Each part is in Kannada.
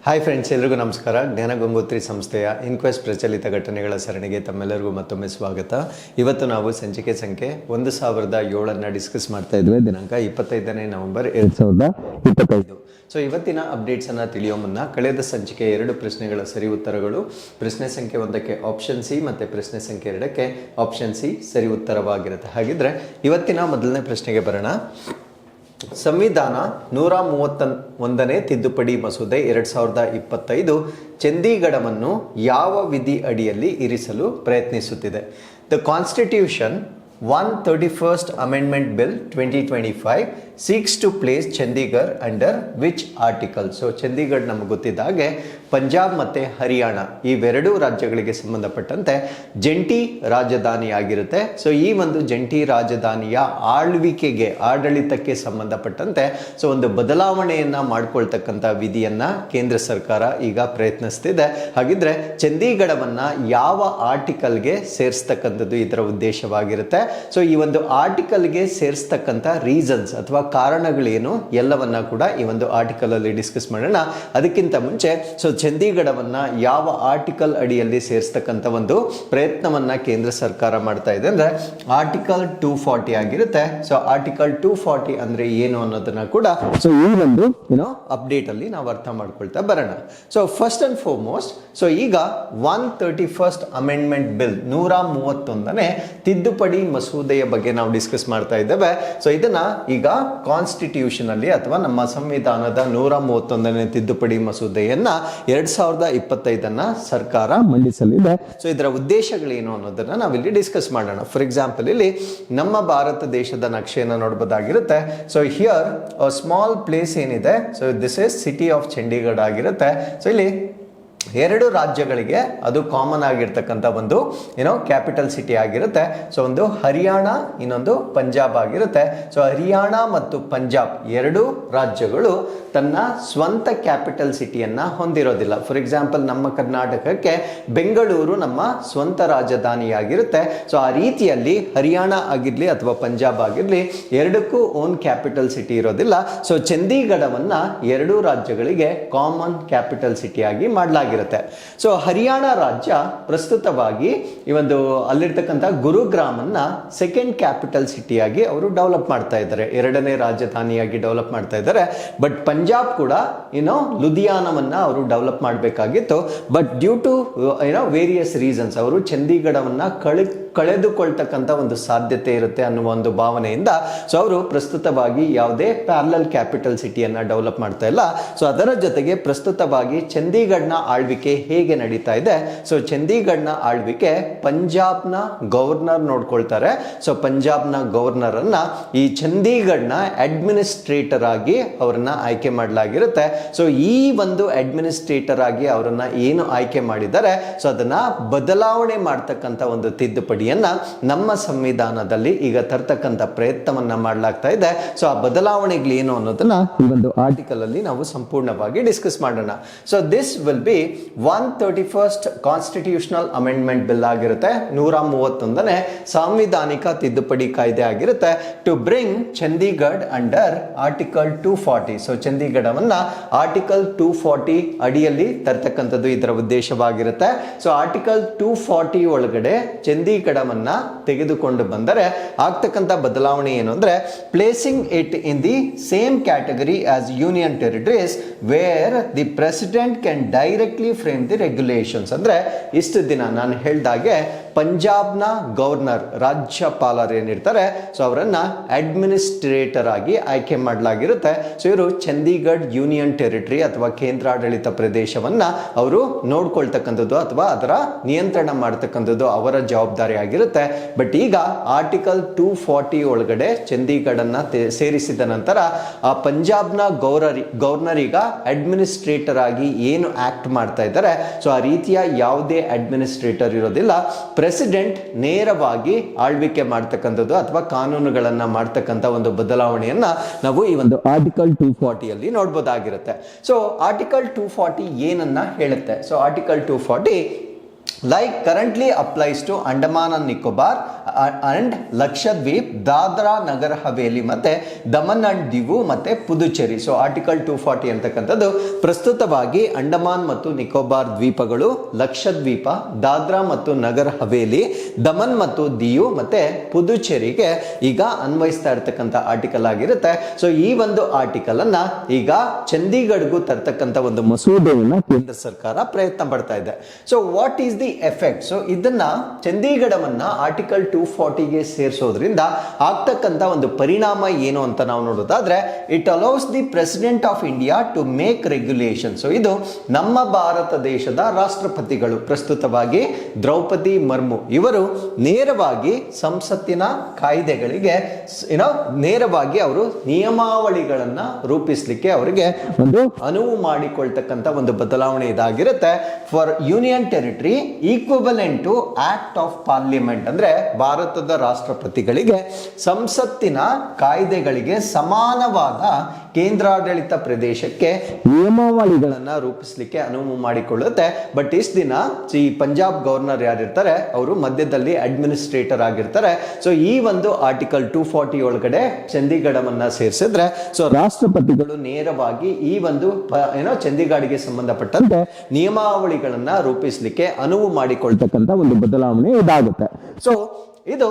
ಹಾಯ್ ಫ್ರೆಂಡ್ಸ್, ಎಲ್ರಿಗೂ ನಮಸ್ಕಾರ. ಜ್ಞಾನಗಂಗೋತ್ರಿ ಸಂಸ್ಥೆಯ ಇನ್ಕ್ವೆಸ್ಟ್ ಪ್ರಚಲಿತ ಘಟನೆಗಳ ಸರಣಿಗೆ ತಮ್ಮೆಲ್ಲರಿಗೂ ಮತ್ತೊಮ್ಮೆ ಸ್ವಾಗತ. ಇವತ್ತು ನಾವು ಸಂಚಿಕೆ ಸಂಖ್ಯೆ 1007 ಡಿಸ್ಕಸ್ ಮಾಡ್ತಾ ಇದ್ವಿ. ದಿನಾಂಕ 25ನೇ ನವೆಂಬರ್ 2025. ಸೊ ಇವತ್ತಿನ ಅಪ್ಡೇಟ್ಸನ್ನು ತಿಳಿಯೋ ಮುನ್ನ ಕಳೆದ ಸಂಚಿಕೆ 2 ಪ್ರಶ್ನೆಗಳ ಸರಿ ಉತ್ತರಗಳು, ಪ್ರಶ್ನೆ ಸಂಖ್ಯೆ 1ಕ್ಕೆ ಆಪ್ಷನ್ ಸಿ ಮತ್ತು ಪ್ರಶ್ನೆ ಸಂಖ್ಯೆ 2ಕ್ಕೆ ಆಪ್ಷನ್ ಸಿ ಸರಿ ಉತ್ತರವಾಗಿರುತ್ತೆ. ಹಾಗಿದ್ರೆ ಇವತ್ತಿನ ಮೊದಲನೇ ಪ್ರಶ್ನೆಗೆ ಬರೋಣ. ಸಂವಿಧಾನ 131ನೇ ತಿದ್ದುಪಡಿ ಮಸೂದೆ 2025 ಚಂಡೀಗಢವನ್ನು ಯಾವ ವಿಧಿ ಅಡಿಯಲ್ಲಿ ಇರಿಸಲು ಪ್ರಯತ್ನಿಸುತ್ತಿದೆ? The constitution 131st Amendment Bill 2025 seeks to place Chandigarh under which article? So Chandigarh ನಮಗೆ ಗೊತ್ತಿದ್ದ ಹಾಗೆ ಪಂಜಾಬ್ ಮತ್ತು ಹರಿಯಾಣ ಇವೆರಡೂ ರಾಜ್ಯಗಳಿಗೆ ಸಂಬಂಧಪಟ್ಟಂತೆ ಜಂಟಿ ರಾಜಧಾನಿಯಾಗಿರುತ್ತೆ. ಸೊ ಈ ಒಂದು ಜಂಟಿ ರಾಜಧಾನಿಯ ಆಡಳಿತಕ್ಕೆ ಸಂಬಂಧಪಟ್ಟಂತೆ ಸೊ ಒಂದು ಬದಲಾವಣೆಯನ್ನು ಮಾಡ್ಕೊಳ್ತಕ್ಕಂಥ ವಿಧಿಯನ್ನು ಕೇಂದ್ರ ಸರ್ಕಾರ ಈಗ ಪ್ರಯತ್ನಿಸ್ತಿದೆ. ಹಾಗಿದ್ರೆ ಚಂಡೀಗಢವನ್ನು ಯಾವ ಆರ್ಟಿಕಲ್ಗೆ ಸೇರಿಸ್ತಕ್ಕಂಥದ್ದು ಇದರ ಉದ್ದೇಶವಾಗಿರುತ್ತೆ. ಸೊ ಈ ಒಂದು ಆರ್ಟಿಕಲ್ಗೆ ಸೇರಿಸ್ತಕ್ಕಂಥ ರೀಸನ್ಸ್ ಅಥವಾ ಕಾರಣಗಳೇನು ಎಲ್ಲವನ್ನ ಕೂಡ ಈ ಒಂದು ಆರ್ಟಿಕಲ್ ಅಲ್ಲಿ ಡಿಸ್ಕಸ್ ಮಾಡೋಣ. ಅದಕ್ಕಿಂತ ಮುಂಚೆ ಸೊ ಚಂಡೀಗಢವನ್ನ ಯಾವ ಆರ್ಟಿಕಲ್ ಅಡಿಯಲ್ಲಿ ಸೇರಿಸ್ತಕ್ಕಂಥ ಒಂದು ಪ್ರಯತ್ನವನ್ನ ಕೇಂದ್ರ ಸರ್ಕಾರ ಮಾಡ್ತಾ ಇದೆ ಅಂದ್ರೆ ಆರ್ಟಿಕಲ್ 240 ಆಗಿರುತ್ತೆ. ಸೊ ಆರ್ಟಿಕಲ್ 240 ಅಂದ್ರೆ ಏನು ಅನ್ನೋದನ್ನ ಕೂಡ ಸೊ ಈ ಒಂದು ಅಪ್ಡೇಟ್ ಅಲ್ಲಿ ನಾವು ಅರ್ಥ ಮಾಡ್ಕೊಳ್ತಾ ಬರೋಣ. So first and foremost so ಈಗ 131st ಅಮೆಂಡ್ಮೆಂಟ್ ಬಿಲ್ 131ನೇ ತಿದ್ದುಪಡಿ ಮಸೂದೆಯ ಬಗ್ಗೆ ನಾವು ಡಿಸ್ಕಸ್ ಮಾಡ್ತಾ ಇದ್ದೇವೆ. ಸೊ ಇದನ್ನ ಈಗ ಕಾನ್ಸ್ಟಿಟ್ಯೂಷನ್ ಅಲ್ಲಿ ಅಥವಾ ನಮ್ಮ ಸಂವಿಧಾನದ 131ನೇ ತಿದ್ದುಪಡಿ ಮಸೂದೆಯನ್ನ 2025 ಸರ್ಕಾರ ಮಂಡಿಸಲಿದೆ. ಸೊ ಇದರ ಉದ್ದೇಶಗಳೇನು ಅನ್ನೋದನ್ನ ನಾವಿಲ್ಲಿ ಡಿಸ್ಕಸ್ ಮಾಡೋಣ. ಫಾರ್ ಎಕ್ಸಾಂಪಲ್ ಇಲ್ಲಿ ನಮ್ಮ ಭಾರತ ದೇಶದ ನಕ್ಷೆಯನ್ನು ನೋಡಬಹುದಾಗಿರುತ್ತೆ. ಸೊ ಹಿಯರ್ ಸ್ಮಾಲ್ ಪ್ಲೇಸ್ ಏನಿದೆ, so this is city of Chandigarh ಆಗಿರುತ್ತೆ. ಸೊ ಇಲ್ಲಿ 2 ರಾಜ್ಯಗಳಿಗೆ ಅದು ಕಾಮನ್ ಆಗಿರ್ತಕ್ಕಂಥ ಒಂದು ಕ್ಯಾಪಿಟಲ್ ಸಿಟಿ ಆಗಿರುತ್ತೆ. ಸೊ ಒಂದು ಹರಿಯಾಣ, ಇನ್ನೊಂದು ಪಂಜಾಬ್ ಆಗಿರುತ್ತೆ. ಸೊ ಹರಿಯಾಣ ಮತ್ತು ಪಂಜಾಬ್ 2 ರಾಜ್ಯಗಳು ತನ್ನ ಸ್ವಂತ ಕ್ಯಾಪಿಟಲ್ ಸಿಟಿಯನ್ನ ಹೊಂದಿರೋದಿಲ್ಲ. ಫಾರ್ ಎಕ್ಸಾಂಪಲ್ ನಮ್ಮ ಕರ್ನಾಟಕಕ್ಕೆ ಬೆಂಗಳೂರು ನಮ್ಮ ಸ್ವಂತ ರಾಜಧಾನಿಯಾಗಿರುತ್ತೆ. ಸೊ ಆ ರೀತಿಯಲ್ಲಿ ಹರಿಯಾಣ ಆಗಿರ್ಲಿ ಅಥವಾ ಪಂಜಾಬ್ ಆಗಿರ್ಲಿ ಎರಡಕ್ಕೂ ಓನ್ ಕ್ಯಾಪಿಟಲ್ ಸಿಟಿ ಇರೋದಿಲ್ಲ. ಸೊ ಚಂಡೀಗಢವನ್ನ 2 ರಾಜ್ಯಗಳಿಗೆ ಕಾಮನ್ ಕ್ಯಾಪಿಟಲ್ ಸಿಟಿಯಾಗಿ ಮಾಡಲಾಗಿರುತ್ತೆ. ಸೊ ಹರಿಯಾಣ ರಾಜ್ಯ ಪ್ರಸ್ತುತವಾಗಿ ಈ ಒಂದು ಅಲ್ಲಿರ್ತಕ್ಕಂಥ ಗುರುಗ್ರಾಮ್ ಅನ್ನ ಸೆಕೆಂಡ್ ಕ್ಯಾಪಿಟಲ್ ಸಿಟಿಯಾಗಿ ಅವರು ಡೆವಲಪ್ ಮಾಡ್ತಾ ಇದ್ದಾರೆ, 2ನೇ ರಾಜಧಾನಿಯಾಗಿ ಡೆವಲಪ್ ಮಾಡ್ತಾ ಇದ್ದಾರೆ. ಬಟ್ ಪಂಜಾಬ್ ಕೂಡ ಲುಧಿಯಾನವನ್ನ ಅವರು ಡೆವಲಪ್ ಮಾಡಬೇಕಾಗಿತ್ತು. But due to various reasons ಅವರು ಚಂಡೀಗಢವನ್ನ ಕಳೆದುಕೊಳ್ತಕ್ಕಂಥ ಒಂದು ಸಾಧ್ಯತೆ ಇರುತ್ತೆ ಅನ್ನುವ ಒಂದು ಭಾವನೆಯಿಂದ ಸೊ ಅವರು ಪ್ರಸ್ತುತವಾಗಿ ಯಾವುದೇ ಪ್ಯಾರಲಲ್ ಕ್ಯಾಪಿಟಲ್ ಸಿಟಿಯನ್ನ ಡೆವಲಪ್ ಮಾಡ್ತಾ ಇಲ್ಲ. ಸೊ ಅದರ ಜೊತೆಗೆ ಪ್ರಸ್ತುತವಾಗಿ ಚಂಡೀಗಢನ ಆಳ್ವಿಕೆ ಹೇಗೆ ನಡೀತಾ ಇದೆ? ಸೊ ಚಂಡೀಗಢನ ಆಳ್ವಿಕೆ ಪಂಜಾಬ್ನ ಗವರ್ನರ್ ನೋಡ್ಕೊಳ್ತಾರೆ. ಸೊ ಪಂಜಾಬ್ನ ಗವರ್ನರ್ ಅನ್ನ ಈ ಚಂಡೀಗಢನ ಅಡ್ಮಿನಿಸ್ಟ್ರೇಟರ್ ಆಗಿ ಅವರನ್ನ ಆಯ್ಕೆ ಮಾಡಲಾಗಿರುತ್ತೆ. ಸೊ ಈ ಒಂದು ಅಡ್ಮಿನಿಸ್ಟ್ರೇಟರ್ ಆಗಿ ಅವರನ್ನ ಏನು ಆಯ್ಕೆ ಮಾಡಿದ್ದಾರೆ ಸೊ ಅದನ್ನ ಬದಲಾವಣೆ ಮಾಡ್ತಕ್ಕಂಥ ಒಂದು ತಿದ್ದುಪಡಿಯನ್ನ ನಮ್ಮ ಸಂವಿಧಾನದಲ್ಲಿ ಈಗ ತರ್ತಕ್ಕಂಥ ಪ್ರಯತ್ನವನ್ನ ಮಾಡಲಾಗ್ತಾ ಇದೆ. ಸೊ ಆ ಬದಲಾವಣೆಗಳು ಏನು ಅನ್ನೋದನ್ನ ಈ ಒಂದು ಆರ್ಟಿಕಲ್ ಅಲ್ಲಿ ನಾವು ಸಂಪೂರ್ಣವಾಗಿ ಡಿಸ್ಕಸ್ ಮಾಡೋಣ. So this will be 131st constitutional amendment bill ಆಗಿರುತ್ತೆ, 131ನೇ ಸಾಂವಿಧಾನಿಕ ತಿದ್ದುಪಡಿ ಕಾಯ್ದೆ ಆಗಿರುತ್ತೆ. To bring Chandigarh under article 240. So ಚಂಡೀಗಢವನ್ನ ಆರ್ಟಿಕಲ್ 240 ಅಡಿಯಲ್ಲಿ ತರ್ತಕ್ಕಂಥದ್ದು ಇದರ ಉದ್ದೇಶವಾಗಿರುತ್ತೆ. ಸೊ ಆರ್ಟಿಕಲ್ 240 ಒಳಗಡೆ ಚಂಡೀಗಢವನ್ನ ತೆಗೆದುಕೊಂಡು ಬಂದರೆ ಆಗ್ತಕ್ಕಂಥ ಬದಲಾವಣೆ ಏನು ಅಂದ್ರೆ placing it in the same category as union territories where the president can directly frame the regulations. ಅಂದ್ರೆ ಇಷ್ಟು ದಿನ ನಾನು ಹೇಳ್ದಾಗೆ ಪಂಜಾಬ್ನ ಗವರ್ನರ್ ರಾಜ್ಯಪಾಲರು ಏನಿರ್ತಾರೆ ಸೊ ಅವರನ್ನ ಅಡ್ಮಿನಿಸ್ಟ್ರೇಟರ್ ಆಗಿ ಆಯ್ಕೆ ಮಾಡಲಾಗಿರುತ್ತೆ. ಸೊ ಇವರು ಚಂಡೀಗಢ ಯೂನಿಯನ್ ಟೆರಿಟರಿ ಅಥವಾ ಕೇಂದ್ರಾಡಳಿತ ಪ್ರದೇಶವನ್ನ ಅವರು ನೋಡ್ಕೊಳ್ತಕ್ಕಂಥದ್ದು ಅಥವಾ ಅದರ ನಿಯಂತ್ರಣ ಮಾಡ್ತಕ್ಕಂಥದ್ದು ಅವರ ಜವಾಬ್ದಾರಿ ಆಗಿರುತ್ತೆ. ಬಟ್ ಈಗ ಆರ್ಟಿಕಲ್ 240 ಒಳಗಡೆ ಚಂಡೀಗಢನ್ನ ಸೇರಿಸಿದ ನಂತರ ಆ ಪಂಜಾಬ್ನ ಗವರ್ನರ್ ಈಗ ಅಡ್ಮಿನಿಸ್ಟ್ರೇಟರ್ ಆಗಿ ಏನು ಆಕ್ಟ್ ಮಾಡ್ತಾ ಇದ್ದಾರೆ ಸೊ ಆ ರೀತಿಯ ಯಾವುದೇ ಅಡ್ಮಿನಿಸ್ಟ್ರೇಟರ್ ಇರೋದಿಲ್ಲ. ಪ್ರೆಸಿಡೆಂಟ್ ನೇರವಾಗಿ ಆಳ್ವಿಕೆ ಮಾಡ್ತಕ್ಕಂಥದ್ದು ಅಥವಾ ಕಾನೂನುಗಳನ್ನ ಮಾಡ್ತಕ್ಕಂಥ ಒಂದು ಬದಲಾವಣೆಯನ್ನ ನಾವು ಈ ಒಂದು ಆರ್ಟಿಕಲ್ 240 ಅಲ್ಲಿ ನೋಡಬಹುದಾಗಿರುತ್ತೆ. ಸೊ ಆರ್ಟಿಕಲ್ 240 ಏನನ್ನ ಹೇಳುತ್ತೆ? So article 240 like currently applies to Andaman and Nicobar and Lakshadweep, Dadra Nagar Haveli ಮತ್ತೆ ದಮನ್ ಅಂಡ್ ದಿವು ಮತ್ತೆ ಪುದುಚೇರಿ. ಸೊ ಆರ್ಟಿಕಲ್ 240 ಅಂತಕ್ಕಂಥದ್ದು ಪ್ರಸ್ತುತವಾಗಿ ಅಂಡಮಾನ್ ಮತ್ತು ನಿಕೋಬಾರ್ ದ್ವೀಪಗಳು, ಲಕ್ಷದ್ವೀಪ, ದಾದ್ರಾ ಮತ್ತು ನಗರ್ ಹವೇಲಿ, ದಮನ್ ಮತ್ತು ದಿಯು ಮತ್ತೆ ಪುದುಚೇರಿಗೆ ಈಗ ಅನ್ವಯಿಸ್ತಾ ಇರತಕ್ಕಂಥ ಆರ್ಟಿಕಲ್ ಆಗಿರುತ್ತೆ. ಸೊ ಈ ಒಂದು ಆರ್ಟಿಕಲ್ ಅನ್ನ ಈಗ ಚಂಡೀಗಢಗೂ ತರ್ತಕ್ಕಂಥ ಒಂದು ಮಸೂದೆಯನ್ನ ಕೇಂದ್ರ ಸರ್ಕಾರ ಪ್ರಯತ್ನ ಪಡ್ತಾ ಇದೆ. So what is the effect? So ಇದನ್ನ ಚಂಡೀಗಢವನ್ನ ಆರ್ಟಿಕಲ್ 240ಗೆ ಸೇರಿಸೋದ್ರಿಂದ ಆಗ್ತಕ್ಕಂಥ ಒಂದು ಪರಿಣಾಮ ಏನು ಅಂತ ನಾವು ನೋಡೋದಾದ್ರೆ, it allows the president of India to make regulation. So ಇದು ನಮ್ಮ ಭಾರತ ದೇಶದ ರಾಷ್ಟ್ರಪತಿಗಳು, ಪ್ರಸ್ತುತವಾಗಿ ದ್ರೌಪದಿ ಮುರ್ಮು ಇವರು ನೇರವಾಗಿ ಸಂಸತ್ತಿನ ಕಾಯ್ದೆಗಳಿಗೆ ನೇರವಾಗಿ ಅವರು ನಿಯಮಾವಳಿಗಳನ್ನ ರೂಪಿಸಲಿಕ್ಕೆ ಅವರಿಗೆ ಒಂದು ಅನುವು ಮಾಡಿಕೊಳ್ತಕ್ಕಂಥ ಒಂದು ಬದಲಾವಣೆ ಇದಾಗಿರುತ್ತೆ. For union territory equivalent to act of parliament, ಅಂದ್ರೆ ಭಾರತದ ರಾಷ್ಟ್ರಪತಿಗಳಿಗೆ ಸಂಸತ್ತಿನ ಕಾಯ್ದೆಗಳಿಗೆ ಸಮಾನವಾದ ಕೇಂದ್ರಾಡಳಿತ ಪ್ರದೇಶಕ್ಕೆ ನಿಯಮಾವಳಿಗಳನ್ನ ರೂಪಿಸಲಿಕ್ಕೆ ಅನುವು ಮಾಡಿಕೊಳ್ಳುತ್ತೆ. ಬಟ್ ಇಷ್ಟು ದಿನ ಈ ಪಂಜಾಬ್ ಗವರ್ನರ್ ಯಾರಿರ್ತಾರೆ ಅವರು ಮಧ್ಯದಲ್ಲಿ ಅಡ್ಮಿನಿಸ್ಟ್ರೇಟರ್ ಆಗಿರ್ತಾರೆ. ಸೊ ಈ ಒಂದು ಆರ್ಟಿಕಲ್ 240 ಒಳಗಡೆ ಚಂಡೀಗಢವನ್ನ ಸೇರಿಸಿದ್ರೆ ಸೊ ರಾಷ್ಟ್ರಪತಿಗಳು ನೇರವಾಗಿ ಈ ಒಂದು ಚಂಡೀಗಢಗೆ ಸಂಬಂಧಪಟ್ಟಂತೆ ನಿಯಮಾವಳಿಗಳನ್ನ ರೂಪಿಸಲಿಕ್ಕೆ ಅನುವು ಮಾಡಿಕೊಳ್ತಕ್ಕಂಥ ಒಂದು ಬದಲಾವಣೆ ಇದಾಗುತ್ತೆ. ಸೊ ಇದು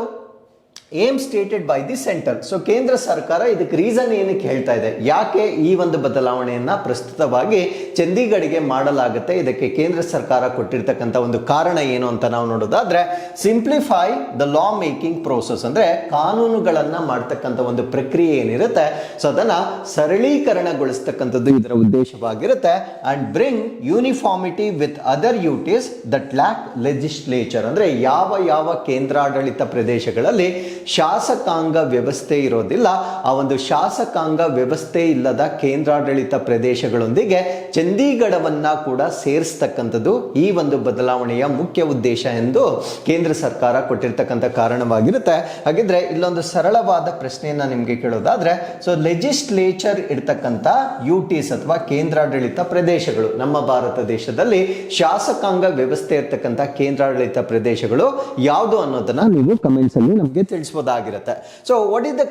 aim stated by the centre. So ಕೇಂದ್ರ ಸರ್ಕಾರ ಇದಕ್ಕೆ ರೀಸನ್ ಏನಕ್ಕೆ ಹೇಳ್ತಾ ಇದೆ, ಯಾಕೆ ಈ ಒಂದು ಬದಲಾವಣೆಯನ್ನ ಪ್ರಸ್ತುತವಾಗಿ ಚಂಡೀಗಢಗೆ ಮಾಡಲಾಗುತ್ತೆ, ಇದಕ್ಕೆ ಕೇಂದ್ರ ಸರ್ಕಾರ ಕೊಟ್ಟಿರ್ತಕ್ಕಂಥ ಒಂದು ಕಾರಣ ಏನು ಅಂತ ನಾವು ನೋಡೋದಾದ್ರೆ, simplify the law making process, ಅಂದ್ರೆ ಕಾನೂನುಗಳನ್ನ ಮಾಡ್ತಕ್ಕಂಥ ಒಂದು ಪ್ರಕ್ರಿಯೆ ಏನಿರುತ್ತೆ ಸೊ ಅದನ್ನ ಸರಳೀಕರಣಗೊಳಿಸ್ತಕ್ಕಂಥದ್ದು ಇದರ ಉದ್ದೇಶವಾಗಿರುತ್ತೆ. And bring uniformity with other UTs that lack legislature, ಅಂದ್ರೆ ಯಾವ ಕೇಂದ್ರಾಡಳಿತ ಪ್ರದೇಶಗಳಲ್ಲಿ ಶಾಸಕಾಂಗ ವ್ಯವಸ್ಥೆ ಇರೋದಿಲ್ಲ, ಆ ಒಂದು ಶಾಸಕಾಂಗ ವ್ಯವಸ್ಥೆ ಇಲ್ಲದ ಕೇಂದ್ರಾಡಳಿತ ಪ್ರದೇಶಗಳೊಂದಿಗೆ ಚಂಡೀಗಢವನ್ನ ಕೂಡ ಸೇರಿಸ್ತಕ್ಕಂಥದ್ದು ಈ ಒಂದು ಬದಲಾವಣೆಯ ಮುಖ್ಯ ಉದ್ದೇಶ ಎಂದು ಕೇಂದ್ರ ಸರ್ಕಾರ ಕೊಟ್ಟಿರ್ತಕ್ಕಂಥ ಕಾರಣವಾಗಿರುತ್ತೆ. ಹಾಗಿದ್ರೆ ಇಲ್ಲೊಂದು ಸರಳವಾದ ಪ್ರಶ್ನೆಯನ್ನ ನಿಮ್ಗೆ ಕೇಳೋದಾದ್ರೆ, ಸೊ ಲೆಜಿಸ್ಲೇಚರ್ ಇರ್ತಕ್ಕಂಥ ಯುಟಿಸ್ ಅಥವಾ ಕೇಂದ್ರಾಡಳಿತ ಪ್ರದೇಶಗಳು, ನಮ್ಮ ಭಾರತ ದೇಶದಲ್ಲಿ ಶಾಸಕಾಂಗ ವ್ಯವಸ್ಥೆ ಇರ್ತಕ್ಕಂಥ ಕೇಂದ್ರಾಡಳಿತ ಪ್ರದೇಶಗಳು ಯಾವುದು ಅನ್ನೋದನ್ನ ನೀವು ಕಮೆಂಟ್ಸ್ ಅಲ್ಲಿ ನಮಗೆ ತಿಳಿಸಬಹುದಾಗಿರುತ್ತೆ. So what is the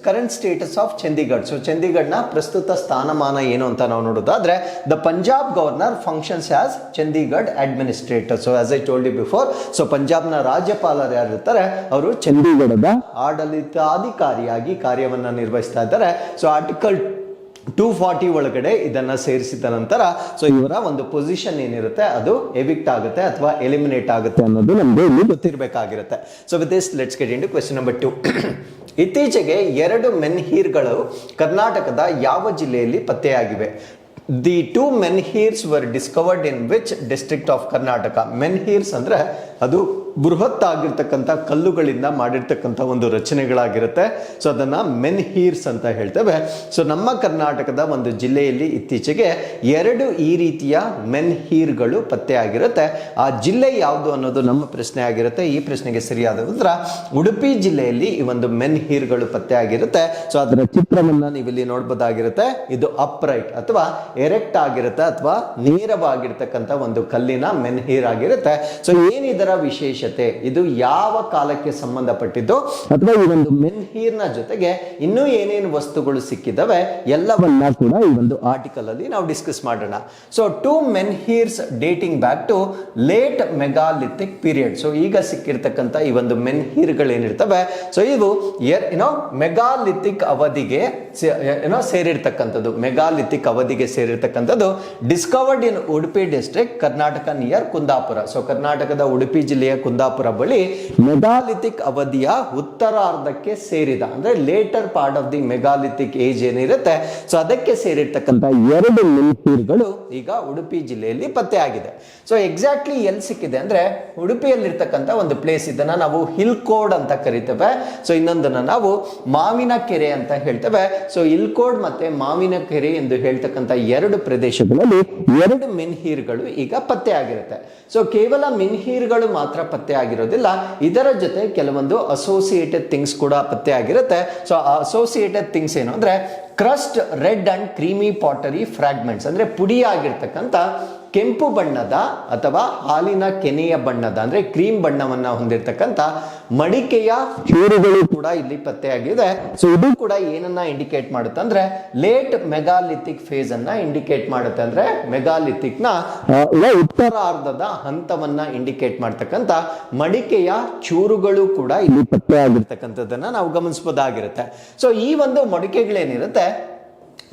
current status of Chandigarh? So ಚಂಡೀಗಢನ ಪ್ರಸ್ತುತ ಸ್ಥಾನಮಾನ ಏನು ಅಂತ ನಾವು ನೋಡೋದಾದ್ರೆ, the Punjab governor functions as Chandigarh administrator. So as I told you before, so ಪಂಜಾಬ್ನ ರಾಜ್ಯಪಾಲರು ಯಾರಿರ್ತಾರೆ ಅವರು ಚಂಡೀಗಢದ ಆಡಳಿತಾಧಿಕಾರಿಯಾಗಿ ಕಾರ್ಯವನ್ನ ನಿರ್ವಹಿಸ್ತಾ ಇದ್ದಾರೆ. ಸೊ ಆರ್ಟಿಕಲ್ 240 ಒಳಗಡೆ ಇದನ್ನ ಸೇರಿಸಿದ ನಂತರ ಸೊ ಇವರ ಒಂದು ಪೊಸಿಷನ್ ಏನಿರುತ್ತೆ ಅದು ಎವಿಕ್ಟ್ ಆಗುತ್ತೆ ಅಥವಾ ಎಲಿಮಿನೇಟ್ ಆಗುತ್ತೆ ಅನ್ನೋದು ನಮ್ಗೆ ಇಲ್ಲಿ ಗೊತ್ತಿರಬೇಕಾಗಿರುತ್ತೆ. So with this let's get into question number 2. ಇತ್ತೀಚೆಗೆ 2 ಮೆನ್ಹೀರ್ಗಳು ಕರ್ನಾಟಕದ ಯಾವ ಜಿಲ್ಲೆಯಲ್ಲಿ ಪತ್ತೆಯಾಗಿವೆ? The 2 menhirs were discovered in which district of Karnataka? Menhirs ಅಂದ್ರೆ ಅದು ಬೃಹತ್ ಆಗಿರ್ತಕ್ಕಂಥ ಕಲ್ಲುಗಳಿಂದ ಮಾಡಿರ್ತಕ್ಕಂಥ ಒಂದು ರಚನೆಗಳಾಗಿರುತ್ತೆ. ಸೊ ಅದನ್ನ ಮೆನ್ಹೀರ್ಸ್ ಅಂತ ಹೇಳ್ತೇವೆ. ಸೊ ನಮ್ಮ ಕರ್ನಾಟಕದ ಒಂದು ಜಿಲ್ಲೆಯಲ್ಲಿ ಇತ್ತೀಚೆಗೆ 2 ಈ ರೀತಿಯ ಮೆನ್ಹೀರ್ಗಳು ಪತ್ತೆಯಾಗಿರುತ್ತೆ. ಆ ಜಿಲ್ಲೆ ಯಾವುದು ಅನ್ನೋದು ನಮ್ಮ ಪ್ರಶ್ನೆ ಆಗಿರುತ್ತೆ. ಈ ಪ್ರಶ್ನೆಗೆ ಸರಿಯಾದ ಉತ್ತರ ಉಡುಪಿ ಜಿಲ್ಲೆಯಲ್ಲಿ ಈ ಒಂದು ಮೆನ್ಹೀರ್ಗಳು ಪತ್ತೆಯಾಗಿರುತ್ತೆ. ಸೊ ಅದರ ಚಿತ್ರವನ್ನ ನೀವಿಲ್ಲಿ ನೋಡಬಹುದಾಗಿರುತ್ತೆ. ಇದು ಅಪ್ರೈಟ್ ಅಥವಾ ಎರೆಕ್ಟ್ ಆಗಿರುತ್ತೆ ಅಥವಾ ನೇರವಾಗಿರ್ತಕ್ಕಂಥ ಒಂದು ಕಲ್ಲಿನ ಮೆನ್ಹೀರ್ ಆಗಿರುತ್ತೆ. ಸೊ ಏನಿದರ ವಿಶೇಷತೆ, ಇದು ಯಾವ ಕಾಲಕ್ಕೆ ಸಂಬಂಧಪಟ್ಟಿದ್ದು ಅಥವಾ ಈ ಒಂದು ಮೆನ್ಹೀರ್ನ ಜೊತೆಗೆ ಇನ್ನೂ ಏನೇನು ವಸ್ತುಗಳು ಸಿಕ್ಕಿದವೆ ಎಲ್ಲವನ್ನ ಕೂಡ ಈ ಒಂದು ಆರ್ಟಿಕಲ್ ಅಲ್ಲಿ ನಾವು ಡಿಸ್ಕಸ್ ಮಾಡೋಣ. So 2 menhirs dating back to late megalithic period. So ಈಗ ಸಿಕ್ಕಿರ್ತಕ್ಕಂಥ ಈ ಒಂದು ಮೆನ್ಹೀರ್ಗಳು ಏನಿರ್ತವೆ ಸೊ ಇವು ಮೆಗಾಲಿಥಿಕ್ ಅವಧಿಗೆ ಸೇರಿರ್ತಕ್ಕಂಥದ್ದು, ಮೆಗಾಲಿಥಿಕ್ ಅವಧಿಗೆ ಸೇರಿರ್ತಕ್ಕಂಥದ್ದು. Discovered in Udupi district, Karnataka, near Kundapura. So ಕರ್ನಾಟಕದ ಉಡುಪಿ ಜಿಲ್ಲೆಯ ಕುಂದಾಪುರ ಬಳಿ ಮೆಗಾಲಿಥಿಕ್ ಅವಧಿಯ ಉತ್ತರಾರ್ಧಕ್ಕೆ ಸೇರಿದ, ಅಂದ್ರೆ later part of the megalithic age ಏನಿರುತ್ತೆ ಸೊ ಅದಕ್ಕೆ ಸೇರಿರ್ತಕ್ಕಂಥ 2 ಮೆನ್ಹೀರ್ಗಳು ಈಗ ಉಡುಪಿ ಜಿಲ್ಲೆಯಲ್ಲಿ ಪತ್ತೆ ಆಗಿದೆ. ಸೊ ಎಕ್ಸಾಕ್ಟ್ಲಿ ಎಲ್ಲಿ ಸಿಕ್ಕಿದೆ ಅಂದ್ರೆ ಉಡುಪಿಯಲ್ಲಿರ್ತಕ್ಕಂಥ ಒಂದು ಪ್ಲೇಸ್, ಇದನ್ನ ನಾವು ಹಿಲ್ಕೋಡ್ ಅಂತ ಕರಿತೇವೆ. ಸೊ ಇನ್ನೊಂದನ್ನ ನಾವು ಮಾವಿನ ಕೆರೆ ಅಂತ ಹೇಳ್ತೇವೆ. ಸೊ ಹಿಲ್ಕೋಡ್ ಮತ್ತೆ ಮಾವಿನ ಕೆರೆ ಎಂದು ಹೇಳ್ತಕ್ಕಂಥ 2 ಪ್ರದೇಶಗಳಲ್ಲಿ 2 ಮೆನ್ಹೀರ್ಗಳು ಈಗ ಪತ್ತೆ ಆಗಿರುತ್ತೆ. ಸೊ ಕೇವಲ ಮೆನ್ಹೀರ್ಗಳು ಮಾತ್ರ ಪತ್ತೆ ಆಗಿರೋದಿಲ್ಲ, ಇದರ ಜೊತೆ ಕೆಲವೊಂದು ಅಸೋಸಿಯೇಟೆಡ್ ಥಿಂಗ್ಸ್ ಕೂಡ ಪತ್ತೆ ಆಗಿರುತ್ತೆ. ಸೊ ಅಸೋಸಿಯೇಟೆಡ್ ಥಿಂಗ್ಸ್ ಏನು ಅಂದ್ರೆ crust red and creamy pottery fragments, ಅಂದ್ರೆ ಪುಡಿ ಆಗಿರ್ತಕ್ಕಂಥ ಕೆಂಪು ಬಣ್ಣದ ಅಥವಾ ಹಾಲಿನ ಕೆನೆಯ ಬಣ್ಣದ ಅಂದ್ರೆ ಕ್ರೀಮ್ ಬಣ್ಣವನ್ನ ಹೊಂದಿರತಕ್ಕಂತ ಮಡಿಕೆಯ ಚೂರುಗಳು ಕೂಡ ಇಲ್ಲಿ ಪತ್ತೆಯಾಗಿದೆ. ಸೊ ಇದು ಕೂಡ ಏನನ್ನ ಇಂಡಿಕೇಟ್ ಮಾಡುತ್ತೆ ಅಂದ್ರೆ ಲೇಟ್ ಮೆಗಾಲಿಥಿಕ್ ಫೇಸ್ ಅನ್ನ ಇಂಡಿಕೇಟ್ ಮಾಡುತ್ತೆ. ಅಂದ್ರೆ ಮೆಗಾಲಿಥಿಕ್ ನ ಉತ್ತರಾರ್ಧದ ಹಂತವನ್ನ ಇಂಡಿಕೇಟ್ ಮಾಡ್ತಕ್ಕಂತ ಮಡಿಕೆಯ ಚೂರುಗಳು ಕೂಡ ಇಲ್ಲಿ ಪತ್ತೆಯಾಗಿರ್ತಕ್ಕಂಥದ್ದನ್ನ ನಾವು ಗಮನಿಸಬಹುದಾಗಿರುತ್ತೆ. ಸೊ ಈ ಒಂದು ಮಡಿಕೆಗಳೇನಿರುತ್ತೆ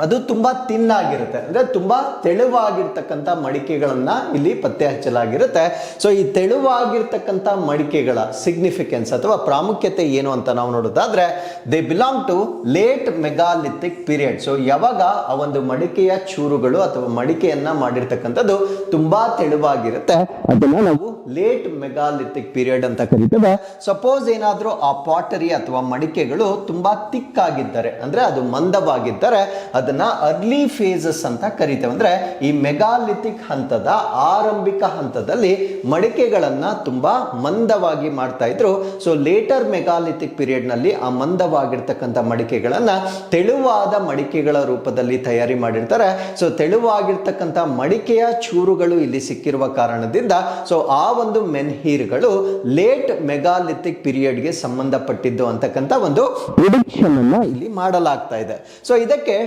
ಅದು ತುಂಬಾ ತಿನ್ನಾಗಿರುತ್ತೆ, ಅಂದ್ರೆ ತುಂಬಾ ತೆಳುವಾಗಿರ್ತಕ್ಕಂಥ ಮಡಿಕೆಗಳನ್ನ ಇಲ್ಲಿ ಪತ್ತೆ ಹಚ್ಚಲಾಗಿರುತ್ತೆ. ಸೊ ಈ ತೆಳುವಾಗಿರ್ತಕ್ಕಂಥ ಮಡಿಕೆಗಳ ಸಿಗ್ನಿಫಿಕೆನ್ಸ್ ಅಥವಾ ಪ್ರಾಮುಖ್ಯತೆ ಏನು ಅಂತ ನಾವು ನೋಡೋದಾದ್ರೆ they belong to late megalithic period. So ಯಾವಾಗ ಆ ಒಂದು ಮಡಿಕೆಯ ಚೂರುಗಳು ಅಥವಾ ಮಡಿಕೆಯನ್ನ ಮಾಡಿರ್ತಕ್ಕಂಥದ್ದು ತುಂಬಾ ತೆಳುವಾಗಿರುತ್ತೆ ಅದನ್ನ ನಾವು ಲೇಟ್ ಮೆಗಾಲಿಥಿಕ್ ಪೀರಿಯಡ್ ಅಂತ ಕರಿತೇವೆ. ಸಪೋಸ್ ಏನಾದ್ರೂ ಆ ಪಾಟರಿ ಅಥವಾ ಮಡಿಕೆಗಳು ತುಂಬಾ ತಿಕ್ ಆಗಿದ್ದಾರೆ ಅಂದ್ರೆ ಅದು ಮಂದವಾಗಿದ್ದರೆ ಅದನ್ನ ಅರ್ಲಿ ಫೇಸಸ್ ಅಂತ ಕರಿತೇವೆ. ಅಂದ್ರೆ ಈ ಮೆಗಾಲಿಥಿಕ್ ಹಂತದ ಆರಂಭಿಕ ಹಂತದಲ್ಲಿ ಮಡಿಕೆಗಳನ್ನ ತುಂಬಾ ಮಂದವಾಗಿ ಮಾಡ್ತಾ ಇದ್ರು. ಸೊ ಲೇಟರ್ ಮೆಗಾಲಿಥಿಕ್ ಪೀರಿಯಡ್ ನಲ್ಲಿ ಆ ಮಂದವಾಗಿರ್ತಕ್ಕಂಥ ಮಡಿಕೆಗಳನ್ನ ತೆಳುವಾದ ಮಡಿಕೆಗಳ ರೂಪದಲ್ಲಿ ತಯಾರಿ ಮಾಡಿರ್ತಾರೆ. ಸೊ ತೆಳುವಾಗಿರ್ತಕ್ಕಂಥ ಮಡಿಕೆಯ ಚೂರುಗಳು ಇಲ್ಲಿ ಸಿಕ್ಕಿರುವ ಕಾರಣದಿಂದ ಸೊ ಆ ಒಂದು ಮೆನ್ಹೀರ್ಗಳು ಲೇಟ್ ಮೆಗಾಲಿಥಿಕ್ ಪೀರಿಯಡ್ ಗೆ ಸಂಬಂಧಪಟ್ಟಿದ್ದು ಅಂತಕ್ಕಂಥ ಒಂದು ಪ್ರಿಡಿಕ್ಷನ್ ಅನ್ನ ಇಲ್ಲಿ ಮಾಡಲಾಗ್ತಾ ಇದೆ. ಸೊ ಇದಕ್ಕೆ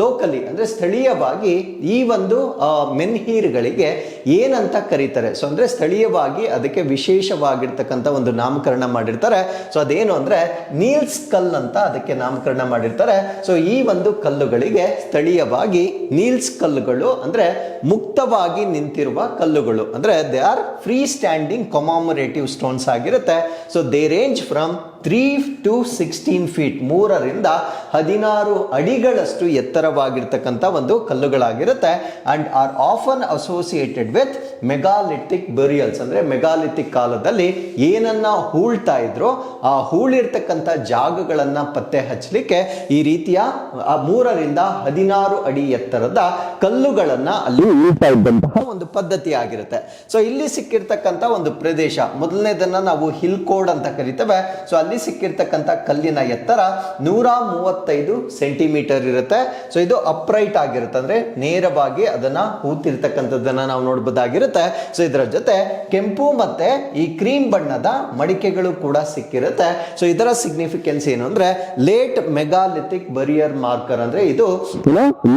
ಲೋಕಲಿ ಅಂದ್ರೆ ಸ್ಥಳೀಯವಾಗಿ ಈ ಒಂದು ಮೆನ್ಹೀರ್ಗಳಿಗೆ ಏನಂತ ಕರೀತಾರೆ. ಸೊ ಅಂದ್ರೆ ಸ್ಥಳೀಯವಾಗಿ ಅದಕ್ಕೆ ವಿಶೇಷವಾಗಿರ್ತಕ್ಕಂಥ ಒಂದು ನಾಮಕರಣ ಮಾಡಿರ್ತಾರೆ. ಸೊ ಅದೇನು ಅಂದ್ರೆ ನೀಲ್ಸ್ ಕಲ್ ಅಂತ ಅದಕ್ಕೆ ನಾಮಕರಣ ಮಾಡಿರ್ತಾರೆ. ಸೊ ಈ ಒಂದು ಕಲ್ಲುಗಳಿಗೆ ಸ್ಥಳೀಯವಾಗಿ ನೀಲ್ಸ್ ಕಲ್ಲುಗಳು ಅಂದ್ರೆ ಮುಕ್ತವಾಗಿ ನಿಂತಿರುವ ಕಲ್ಲುಗಳು ಅಂದ್ರೆ they are free standing commemorative stones ಆಗಿರುತ್ತೆ. So they range from 3 to 16 feet 3ರಿಂದ 16 ಅಡಿಗಳಷ್ಟು ಎತ್ತರವಾಗಿರ್ತಕ್ಕಂಥ ಒಂದು ಕಲ್ಲುಗಳಾಗಿರುತ್ತೆ. And are often associated with megalithic burials ಅಂದ್ರೆ ಮೆಗಾಲಿಥಿಕ್ ಕಾಲದಲ್ಲಿ ಏನನ್ನ ಹೂಳ್ತಾ ಇದ್ರು ಆ ಹೂಳಿರ್ತಕ್ಕಂಥ ಜಾಗಗಳನ್ನ ಪತ್ತೆ ಹಚ್ಚಲಿಕ್ಕೆ ಈ ರೀತಿಯ 3ರಿಂದ 16 ಅಡಿ ಎತ್ತರದ ಕಲ್ಲುಗಳನ್ನ ಅಲ್ಲಿ ಹೂಳ್ತಾ ಇದ್ದಂತಹ ಒಂದು ಪದ್ಧತಿ ಆಗಿರುತ್ತೆ. ಸೊ ಇಲ್ಲಿ ಸಿಕ್ಕಿರ್ತಕ್ಕಂಥ ಒಂದು ಪ್ರದೇಶ ಮೊದಲನೇದನ್ನ ನಾವು ಹಿಲ್ ಕೋಡ್ ಅಂತ ಕರಿತೇವೆ. ಸೊ ಅಲ್ಲಿ ಸಿಕ್ಕಿರ್ತಕ್ಕಂಥ ಕಲ್ಲಿನ ಎತ್ತರ 135 ಸೆಂಟಿಮೀಟರ್ ಇರುತ್ತೆ. ಸೊ ಇದು ಅಪ್ರೈಟ್ ಆಗಿರುತ್ತೆ ಅಂದ್ರೆ ನೇರವಾಗಿ ಅದನ್ನ ಹೂತಿರ್ತಕ್ಕಂಥದ್ದನ್ನ ನಾವು ನೋಡಬಹುದಾಗಿರುತ್ತೆ. ಸೊ ಇದರ ಜೊತೆ ಕೆಂಪು ಮತ್ತೆ ಈ ಕ್ರೀಮ್ ಬಣ್ಣದ ಮಡಿಕೆಗಳು ಕೂಡ ಸಿಕ್ಕಿರುತ್ತೆ. ಸೊ ಇದರ ಸಿಗ್ನಿಫಿಕೆನ್ಸ್ ಏನು ಅಂದ್ರೆ ಲೇಟ್ ಮೆಗಾಲಿಥಿಕ್ ಬರಿಯರ್ ಮಾರ್ಕರ್ ಅಂದ್ರೆ ಇದು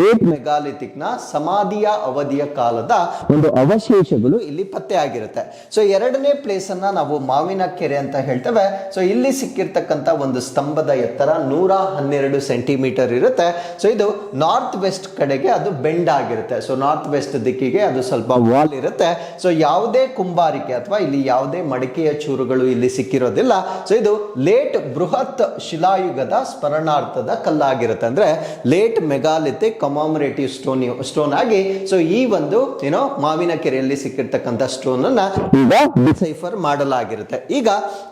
ಲೇಟ್ ಮೆಗಾಲಿಥಿಕ್ ನ ಸಮಾಧಿಯ ಅವಧಿಯ ಕಾಲದ ಒಂದು ಅವಶೇಷಗಳು ಇಲ್ಲಿ ಪತ್ತೆ ಆಗಿರುತ್ತೆ. ಸೊ ಎರಡನೇ ಪ್ಲೇಸ್ ಅನ್ನ ನಾವು ಮಾವಿನ ಕೆರೆ ಅಂತ ಹೇಳ್ತೇವೆ. ಸೊ ಇಲ್ಲಿ ಸಿಕ್ಕಿರ್ತಕ್ಕಂಥ ಒಂದು ಸ್ತಂಭದ ಎತ್ತರ 112 ಸೆಂಟಿಮೀಟರ್ ಇರುತ್ತೆ. ಸೊ ಇದು ನಾರ್ತ್ ವೆಸ್ಟ್ ಕಡೆಗೆ ಅದು ಬೆಂಡ್ ಆಗಿರುತ್ತೆ. ಸೊ ನಾರ್ತ್ ವೆಸ್ಟ್ ದಿಕ್ಕಿಗೆ ಅದು ಸ್ವಲ್ಪ ವಾಲ್ ಇರುತ್ತೆ. ಸೊ ಯಾವುದೇ ಕುಂಬಾರಿಕೆ ಅಥವಾ ಇಲ್ಲಿ ಯಾವುದೇ ಮಡಿಕೆಯ ಚೂರುಗಳು ಇಲ್ಲಿ ಸಿಕ್ಕಿರೋದಿಲ್ಲ. ಸೊ ಇದು ಲೇಟ್ ಬೃಹತ್ ಶಿಲಾಯುಗದ ಸ್ಮರಣಾರ್ಥದ ಕಲ್ಲಾಗಿರುತ್ತೆ ಅಂದ್ರೆ ಲೇಟ್ ಮೆಗಾಲಿಥಿಕ್ ಕಮಾಮರೇಟಿವ್ ಸ್ಟೋನ್ ಆಗಿ ಸೊ ಈ ಒಂದು ಮಾವಿನ ಕೆರೆಯಲ್ಲಿ ಸಿಕ್ಕಿರ್ತಕ್ಕಂಥ ಸ್ಟೋನ್ ಅನ್ನ ಈಗ ಡಿಸೈಫರ್ ಮಾಡಲಾಗಿರುತ್ತೆ. ಈಗ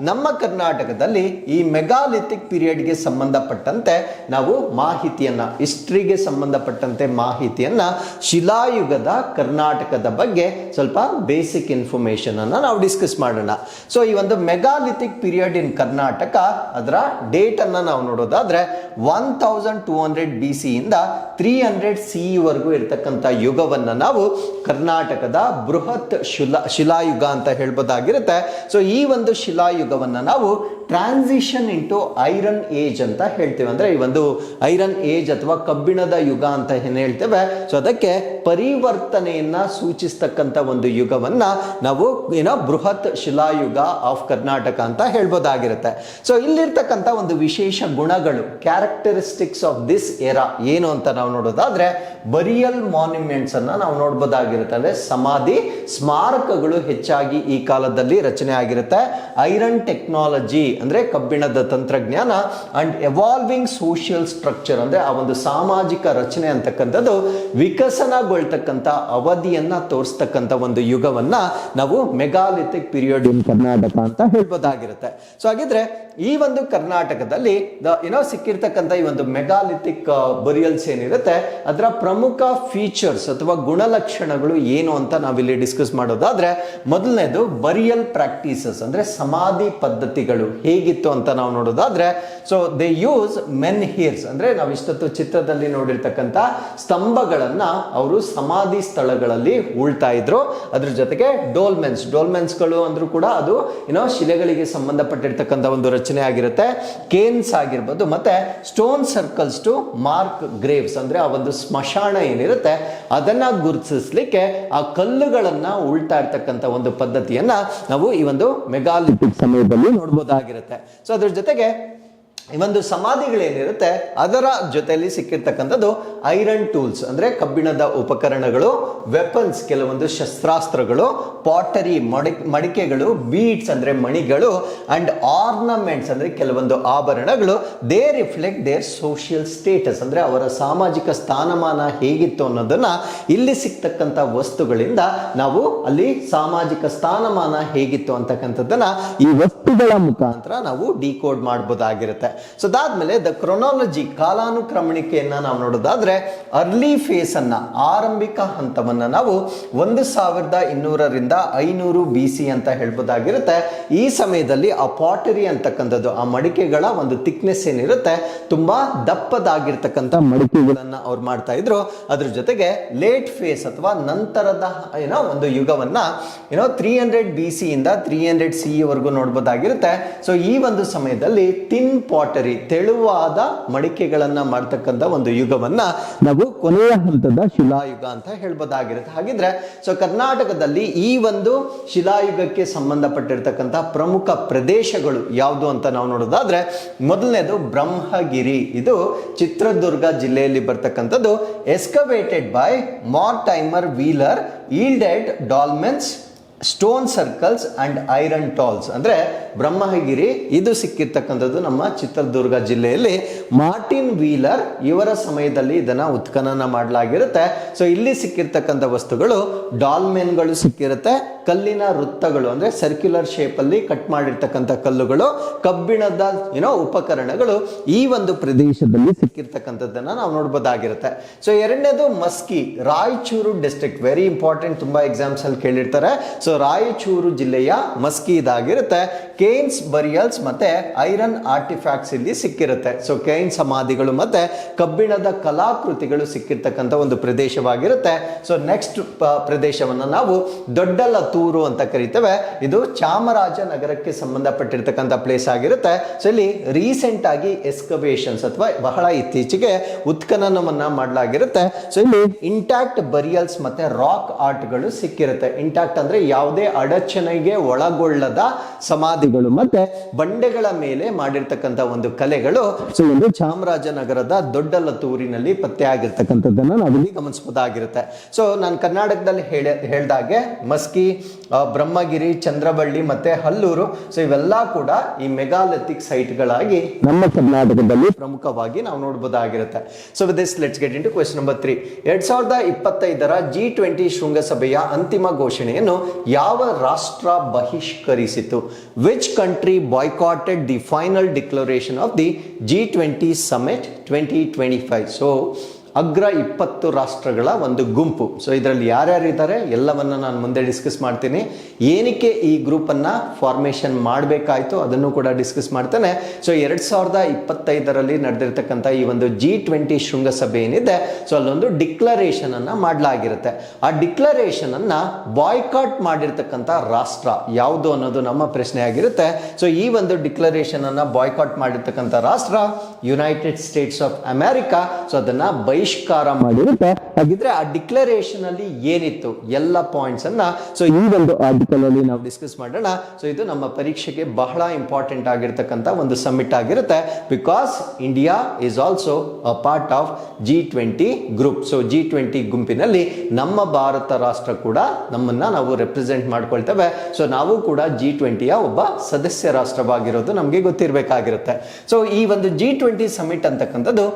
ನಮ್ಮ ಕರ್ನಾಟಕದಲ್ಲಿ ಈ ಮೆಗಾಲಿಥಿಕ್ ಪೀರಿಯಡ್ ಗೆ ಸಂಬಂಧಪಟ್ಟಂತೆ ನಾವು ಮಾಹಿತಿಯನ್ನ ಹಿಸ್ಟ್ರಿಗೆ ಸಂಬಂಧಪಟ್ಟಂತೆ ಮಾಹಿತಿಯನ್ನ ಶಿಲಾಯುಗದ ಕರ್ನಾಟಕದ ಬಗ್ಗೆ ಸ್ವಲ್ಪ ಬೇಸಿಕ್ ಇನ್ಫಾರ್ಮೇಶನ್ ಅನ್ನ ನಾವು ಡಿಸ್ಕಸ್ ಮಾಡೋಣ. ಸೊ ಈ ಒಂದು ಮೆಗಾಲಿಥಿಕ್ ಪೀರಿಯಡ್ ಇನ್ ಕರ್ನಾಟಕ ಅದರ ಡೇಟ್ ಅನ್ನ ನಾವು ನೋಡೋದಾದ್ರೆ 1200 BC ಇಂದ 300 CE ವರೆಗೂ ಇರತಕ್ಕಂಥ ಯುಗವನ್ನ ನಾವು ಕರ್ನಾಟಕದ ಬೃಹತ್ ಶಿಲಾಯುಗ ಅಂತ ಹೇಳ್ಬೋದಾಗಿರುತ್ತೆ. ಸೊ ಈ ಒಂದು ಶಿಲಾಯುಗವನ್ನ ನಾವು ಟ್ರಾನ್ಸಿಷನ್ ಇಂಟು ಐರನ್ ಏಜ್ ಅಂತ ಹೇಳ್ತೇವೆ. ಅಂದ್ರೆ ಈ ಒಂದು ಐರನ್ ಏಜ್ ಅಥವಾ ಕಬ್ಬಿಣದ ಯುಗ ಅಂತ ಏನ್ ಹೇಳ್ತೇವೆ. ಸೊ ಅದಕ್ಕೆ ಪರಿವರ್ತನೆಯನ್ನ ಸೂಚಿಸ್ತಕ್ಕಂಥ ಒಂದು ಯುಗವನ್ನ ನಾವು ಬೃಹತ್ ಶಿಲಾಯುಗ ಆಫ್ ಕರ್ನಾಟಕ ಅಂತ ಹೇಳ್ಬೋದಾಗಿರುತ್ತೆ. ಸೊ ಇಲ್ಲಿರ್ತಕ್ಕಂಥ ಒಂದು ವಿಶೇಷ ಗುಣಗಳು ಕ್ಯಾರೆಕ್ಟರಿಸ್ಟಿಕ್ಸ್ ಆಫ್ ದಿಸ್ ಎರಾ ಏನು ಅಂತ ನಾವು ನೋಡೋದಾದ್ರೆ ಬರಿಯಲ್ ಮಾನ್ಯುಮೆಂಟ್ಸ್ ಅನ್ನ ನಾವು ನೋಡಬಹುದಾಗಿರುತ್ತೆ. ಅಂದ್ರೆ ಸಮಾಧಿ ಸ್ಮಾರಕಗಳು ಹೆಚ್ಚಾಗಿ ಈ ಕಾಲದಲ್ಲಿ ರಚನೆ ಆಗಿರುತ್ತೆ. ಐರನ್ ಟೆಕ್ನಾಲಜಿ ಅಂದ್ರೆ ಕಬ್ಬಿಣದ ತಂತ್ರಜ್ಞಾನ ಅಂಡ್ ಎವಾಲ್ವಿಂಗ್ ಸೋಷಿಯಲ್ ಸ್ಟ್ರಕ್ಚರ್ ಅಂದ್ರೆ ಆ ಒಂದು ಸಾಮಾಜಿಕ ರಚನೆ ಅಂತಕ್ಕಂಥದ್ದು ವಿಕಸನಗೊಳ್ತಕ್ಕಂಥ ಅವಧಿಯನ್ನ ತೋರಿಸ್ತಕ್ಕಂಥ ಒಂದು ಯುಗವನ್ನ ನಾವು ಮೆಗಾಲಿಥಿಕ್ ಪೀರಿಯಡ್ ಇನ್ ಕರ್ನಾಟಕ ಅಂತ ಹೇಳ್ಬೋದಾಗಿರುತ್ತೆ. ಸೊ ಹಾಗಿದ್ರೆ ಈ ಒಂದು ಕರ್ನಾಟಕದಲ್ಲಿ ಸಿಕ್ಕಿರ್ತಕ್ಕಂಥ ಈ ಒಂದು ಮೆಗಾಲಿಥಿಕ್ ಬರಿಯಲ್ಸ್ ಏನಿರುತ್ತೆ ಅದರ ಪ್ರಮುಖ ಫೀಚರ್ಸ್ ಅಥವಾ ಗುಣಲಕ್ಷಣಗಳು ಏನು ಅಂತ ನಾವಿಲ್ಲಿ ಡಿಸ್ಕಸ್ ಮಾಡೋದಾದ್ರೆ ಮೊದಲನೇದು ಬರಿಯಲ್ ಪ್ರಾಕ್ಟೀಸಸ್ ಅಂದ್ರೆ ಸಮಾಧಿ ಪದ್ಧತಿಗಳು ಹೇಗಿತ್ತು ಅಂತ ನಾವು ನೋಡೋದಾದ್ರೆ, so they use men here's ಅಂದ್ರೆ ನಾವು ಇಷ್ಟೊತ್ತು ಚಿತ್ರದಲ್ಲಿ ನೋಡಿರ್ತಕ್ಕಂಥ ಸ್ತಂಭಗಳನ್ನ ಅವರು ಸಮಾಧಿ ಸ್ಥಳಗಳಲ್ಲಿ ಉಳ್ತಾ ಇದ್ರು. ಅದ್ರ ಜೊತೆಗೆ ಡೋಲ್ಮೆನ್ಸ್ಗಳು ಅಂದ್ರೂ ಕೂಡ ಅದು ಶಿಲೆಗಳಿಗೆ ಸಂಬಂಧಪಟ್ಟಿರ್ತಕ್ಕಂಥ ಒಂದು ರಚನೆ ಆಗಿರುತ್ತೆ. ಕೇನ್ಸ್ ಆಗಿರ್ಬೋದು, ಮತ್ತೆ stone circles to mark graves ಅಂದ್ರೆ ಆ ಒಂದು ಸ್ಮಶಾನ ಏನಿರುತ್ತೆ ಅದನ್ನ ಗುರುತಿಸಲಿಕ್ಕೆ ಆ ಕಲ್ಲುಗಳನ್ನ ಉಳ್ತಾ ಇರ್ತಕ್ಕಂಥ ಒಂದು ಪದ್ಧತಿಯನ್ನ ನಾವು ಈ ಒಂದು ಮೆಗಾಲಿಥಿಕ್ ಸಮಯದಲ್ಲಿ ನೋಡಬಹುದಾಗಿರುತ್ತೆ. ಸೊ ಅದ್ರ ಜೊತೆಗೆ ಈ ಒಂದು ಸಮಾಧಿಗಳೇನಿರುತ್ತೆ ಅದರ ಜೊತೆಯಲ್ಲಿ ಸಿಕ್ಕಿರ್ತಕ್ಕಂಥದ್ದು ಐರನ್ ಟೂಲ್ಸ್ ಅಂದ್ರೆ ಕಬ್ಬಿಣದ ಉಪಕರಣಗಳು, ವೆಪನ್ಸ್ ಕೆಲವೊಂದು ಶಸ್ತ್ರಾಸ್ತ್ರಗಳು, ಪಾಟರಿ ಮಡಿಕೆಗಳು, ಬೀಡ್ಸ್ ಅಂದ್ರೆ ಮಣಿಗಳು, ಅಂಡ್ ಆರ್ನಮೆಂಟ್ಸ್ ಅಂದ್ರೆ ಕೆಲವೊಂದು ಆಭರಣಗಳು. They reflect their social status ಅಂದ್ರೆ ಅವರ ಸಾಮಾಜಿಕ ಸ್ಥಾನಮಾನ ಹೇಗಿತ್ತು ಅನ್ನೋದನ್ನ ಇಲ್ಲಿ ಸಿಗ್ತಕ್ಕಂಥ ವಸ್ತುಗಳಿಂದ ನಾವು ಅಲ್ಲಿ ಸಾಮಾಜಿಕ ಸ್ಥಾನಮಾನ ಹೇಗಿತ್ತು ಅಂತಕ್ಕಂಥದ್ದನ್ನ ಈ ವಸ್ತುಗಳ ಮುಖಾಂತರ ನಾವು ಡಿಕೋಡ್ ಮಾಡಬಹುದಾಗಿರುತ್ತೆ. ಸೊ ಅದಾದ್ಮೇಲೆ ದ ಕ್ರೊನಾಲಜಿ ಕಾಲಾನುಕ್ರಮಣಿಕೆಯನ್ನ ನಾವು ನೋಡೋದಾದ್ರೆ ಅರ್ಲಿ ಫೇಸ್ ಅನ್ನ ಆರಂಭಿಕ ಹಂತವನ್ನ ನಾವು 1200ರಿಂದ 500 BC ಅಂತ ಹೇಳ್ಬೋದಾಗಿರುತ್ತೆ. ಈ ಸಮಯದಲ್ಲಿ ಆ ಪಾಟರಿ ಅಂತಕ್ಕಂಥದ್ದು ಆ ಮಡಿಕೆಗಳ ಒಂದು ಥಿಕ್ನೆಸ್ ಏನಿರುತ್ತೆ ತುಂಬಾ ದಪ್ಪದಾಗಿರ್ತಕ್ಕಂಥ ಮಡಿಕೆಗಳನ್ನ ಅವ್ರು ಮಾಡ್ತಾ ಇದ್ರು. ಅದ್ರ ಜೊತೆಗೆ ಲೇಟ್ ಫೇಸ್ ಅಥವಾ ನಂತರದ ಒಂದು ಯುಗವನ್ನ 300 BC ಇಂದ 300 CE ವರೆಗೂ ನೋಡ್ಬೋದಾಗಿರುತ್ತೆ. ಸೊ ಈ ಒಂದು ಸಮಯದಲ್ಲಿ ತಿನ್ ಪಾಟರಿ ತೆಳುವಾದ ಮಡಿಕೆಗಳನ್ನ ಮಾಡ್ತಕ್ಕಂಥ ಒಂದು ಯುಗವನ್ನ ನಾವು ಕೊನೆಯ ಹಂತದ ಶಿಲಾಯುಗ ಅಂತ ಹೇಳ್ಬೋದಾಗಿರುತ್ತೆ. ಹಾಗಿದ್ರೆ ಸೊ ಕರ್ನಾಟಕದಲ್ಲಿ ಈ ಒಂದು ಶಿಲಾಯುಗಕ್ಕೆ ಸಂಬಂಧಪಟ್ಟಿರ್ತಕ್ಕಂಥ ಪ್ರಮುಖ ಪ್ರದೇಶಗಳು ಯಾವುದು ಅಂತ ನಾವು ನೋಡೋದಾದ್ರೆ, ಮೊದಲನೇದು ಬ್ರಹ್ಮಗಿರಿ. ಇದು ಚಿತ್ರದುರ್ಗ ಜಿಲ್ಲೆಯಲ್ಲಿ ಬರ್ತಕ್ಕಂಥದ್ದು. Excavated by Mortimer Wheeler, yielded dolmens, stone circles and iron tools ಅಂದ್ರೆ ಬ್ರಹ್ಮಗಿರಿ ಇದು ಸಿಕ್ಕಿರ್ತಕ್ಕಂಥದ್ದು ನಮ್ಮ ಚಿತ್ರದುರ್ಗ ಜಿಲ್ಲೆಯಲ್ಲಿ. ಮಾರ್ಟಿನ್ ವೀಲರ್ ಇವರ ಸಮಯದಲ್ಲಿ ಇದನ್ನ ಉತ್ಖನನ ಮಾಡಲಾಗಿರುತ್ತೆ. ಸೊ ಇಲ್ಲಿ ಸಿಕ್ಕಿರ್ತಕ್ಕಂಥ ವಸ್ತುಗಳು ಡಾಲ್ಮೆನ್ಗಳು ಸಿಕ್ಕಿರುತ್ತೆ, ಕಲ್ಲಿನ ವೃತ್ತಗಳು ಅಂದ್ರೆ ಸರ್ಕ್ಯುಲರ್ ಶೇಪ್ ಅಲ್ಲಿ ಕಟ್ ಮಾಡಿರ್ತಕ್ಕಂಥ ಕಲ್ಲುಗಳು, ಕಬ್ಬಿಣದ ಉಪಕರಣಗಳು ಈ ಒಂದು ಪ್ರದೇಶದಲ್ಲಿ ಸಿಕ್ಕಿರ್ತಕ್ಕಂಥದ್ದನ್ನ ನಾವು ನೋಡಬಹುದಾಗಿರುತ್ತೆ. ಸೊ ಎರಡನೇದು Maski, Raichur district, very important, ತುಂಬಾ ಎಕ್ಸಾಮ್ಸ್ ಅಲ್ಲಿ ಕೇಳಿರ್ತಾರೆ. ಸೊ ರಾಯಚೂರು ಜಿಲ್ಲೆಯ ಮಸ್ಕಿ ಇದಾಗಿರುತ್ತೆ. ಕೇನ್ಸ್ ಬರಿಯಲ್ಸ್ ಮತ್ತೆ ಐರನ್ ಆರ್ಟಿಫ್ಯಾಕ್ಟ್ಸ್ ಇಲ್ಲಿ ಸಿಕ್ಕಿರುತ್ತೆ. ಸೊ ಕೇನ್ ಸಮಾಧಿಗಳು ಮತ್ತೆ ಕಬ್ಬಿಣದ ಕಲಾಕೃತಿಗಳು ಸಿಕ್ಕಿರ್ತಕ್ಕಂಥ ಒಂದು ಪ್ರದೇಶವಾಗಿರುತ್ತೆ. ಸೊ ನೆಕ್ಸ್ಟ್ ಪ್ರದೇಶವನ್ನ ನಾವು ದೊಡ್ಡಲತೂರು ಅಂತ ಕರಿತೇವೆ. ಇದು ಚಾಮರಾಜನಗರಕ್ಕೆ ಸಂಬಂಧಪಟ್ಟಿರ್ತಕ್ಕಂಥ ಪ್ಲೇಸ್ ಆಗಿರುತ್ತೆ. ಸೊ ಇಲ್ಲಿ ರೀಸೆಂಟ್ ಆಗಿ ಎಸ್ಕವೇಷನ್ಸ್ ಅಥವಾ ಬಹಳ ಇತ್ತೀಚೆಗೆ ಉತ್ಖನನವನ್ನ ಮಾಡಲಾಗಿರುತ್ತೆ. ಸೊ ಇಲ್ಲಿ ಇಂಟ್ಯಾಕ್ಟ್ ಬರಿಯಲ್ಸ್ ಮತ್ತೆ ರಾಕ್ ಆರ್ಟ್ಗಳು ಸಿಕ್ಕಿರುತ್ತೆ. ಇಂಟ್ಯಾಕ್ಟ್ ಅಂದ್ರೆ ಯಾವುದೇ ಅಡಚಣೆಗೆ ಒಳಗೊಳ್ಳದ ಸಮಾಧಿಗಳು ಮತ್ತೆ ಬಂಡೆಗಳ ಮೇಲೆ ಮಾಡಿರ್ತಕ್ಕಂಥ ಒಂದು ಕಲೆಗಳು ಸೊ ಒಂದು ಚಾಮರಾಜನಗರದ ದೊಡ್ಡಲತೂರಿನಲ್ಲಿ ಪತ್ತೆ ಆಗಿರ್ತಕ್ಕಂಥದ್ದನ್ನ ನಾವಿಲ್ಲಿ ಗಮನಿಸಬಹುದಾಗಿರುತ್ತೆ. ಸೊ ನಾನು ಕರ್ನಾಟಕದಲ್ಲಿ ಹೇಳ್ದಾಗೆ ಮಸ್ಕಿ, ಬ್ರಹ್ಮಗಿರಿ, ಚಂದ್ರಬಳ್ಳಿ ಮತ್ತೆ ಹಲ್ಲೂರು, ಸೊ ಇವೆಲ್ಲ ಕೂಡ ಈ ಮೆಗಾಲಿಥಿಕ್ ಸೈಟ್ಗಳಾಗಿ ನಮ್ಮ ಕರ್ನಾಟಕದಲ್ಲಿ ಪ್ರಮುಖವಾಗಿ ನಾವು ನೋಡಬಹುದಾಗಿರುತ್ತೆ. So with this let's get into question number 3. 2025ರ G20 ಶೃಂಗಸಭೆಯ ಅಂತಿಮ ಘೋಷಣೆಯನ್ನು ಯಾವ ರಾಷ್ಟ್ರ ಬಹಿಷ್ಕರಿಸಿತು? Which country boycotted the final declaration of the G20 Summit 2025? So ಅಗ್ರ 20 ರಾಷ್ಟ್ರಗಳ ಒಂದು ಗುಂಪು. ಸೊ ಇದರಲ್ಲಿ ಯಾರ್ಯಾರಿದ್ದಾರೆ ಎಲ್ಲವನ್ನ ನಾನು ಮುಂದೆ ಡಿಸ್ಕಸ್ ಮಾಡ್ತೀನಿ. ಏನಕ್ಕೆ ಈ ಗ್ರೂಪನ್ನು ಫಾರ್ಮೇಷನ್ ಮಾಡಬೇಕಾಯಿತು ಅದನ್ನು ಕೂಡ ಡಿಸ್ಕಸ್ ಮಾಡ್ತೇನೆ. ಸೊ 2025ರಲ್ಲಿ ನಡೆದಿರ್ತಕ್ಕಂಥ ಈ ಒಂದು G20 ಶೃಂಗಸಭೆ ಏನಿದೆ, ಸೊ ಅಲ್ಲೊಂದು ಡಿಕ್ಲರೇಷನ್ ಅನ್ನ ಮಾಡಲಾಗಿರುತ್ತೆ. ಆ ಡಿಕ್ಲರೇಷನ್ ಅನ್ನ ಬಾಯ್ಕಾಟ್ ಮಾಡಿರ್ತಕ್ಕಂಥ ರಾಷ್ಟ್ರ ಯಾವುದು ಅನ್ನೋದು ನಮ್ಮ ಪ್ರಶ್ನೆ ಆಗಿರುತ್ತೆ. ಸೊ ಈ ಒಂದು ಡಿಕ್ಲರೇಷನ್ ಅನ್ನ ಬಾಯ್ಕಾಟ್ ಮಾಡಿರ್ತಕ್ಕಂಥ ರಾಷ್ಟ್ರ United States of America. So ಅದನ್ನ ಬಹಿಷ್ಕಾರ ಮಾಡಿರುತ್ತೆ. ಹಾಗಿದ್ರೆ ಆ ಡಿಕ್ಲರೇಷನ್ ಅಲ್ಲಿ ಏನಿತ್ತು ಎಲ್ಲ ಪಾಯಿಂಟ್ಸ್ ಅನ್ನ ಸೊ ಈ ಒಂದು ಆರ್ಟಿಕಲ್ ಅಲ್ಲಿ ನಾವು ಡಿಸ್ಕಸ್ ಮಾಡೋಣ. ಸೊ ಇದು ನಮ್ಮ ಪರೀಕ್ಷೆಗೆ ಬಹಳ ಇಂಪಾರ್ಟೆಂಟ್ ಆಗಿರ್ತಕ್ಕಂಥ ಒಂದು ಸಮ್ಮಿಟ್ ಆಗಿರುತ್ತೆ. Because India is also a part of G20 group. So G20 ಗುಂಪಿನಲ್ಲಿ ನಮ್ಮ ಭಾರತ ರಾಷ್ಟ್ರ ಕೂಡ ನಮ್ಮನ್ನ ನಾವು ರೆಪ್ರೆಸೆಂಟ್ ಮಾಡ್ಕೊಳ್ತೇವೆ. ಸೊ ನಾವು ಕೂಡ G20ಯ ಒಬ್ಬ ಸದಸ್ಯ ರಾಷ್ಟ್ರವಾಗಿರೋದು ನಮಗೆ ಗೊತ್ತಿರಬೇಕಾಗಿರುತ್ತೆ. ಸೊ ಈ ಒಂದು G20 ಸಮಿಟ್ ಅಂತಕ್ಕಂಥದ್ದು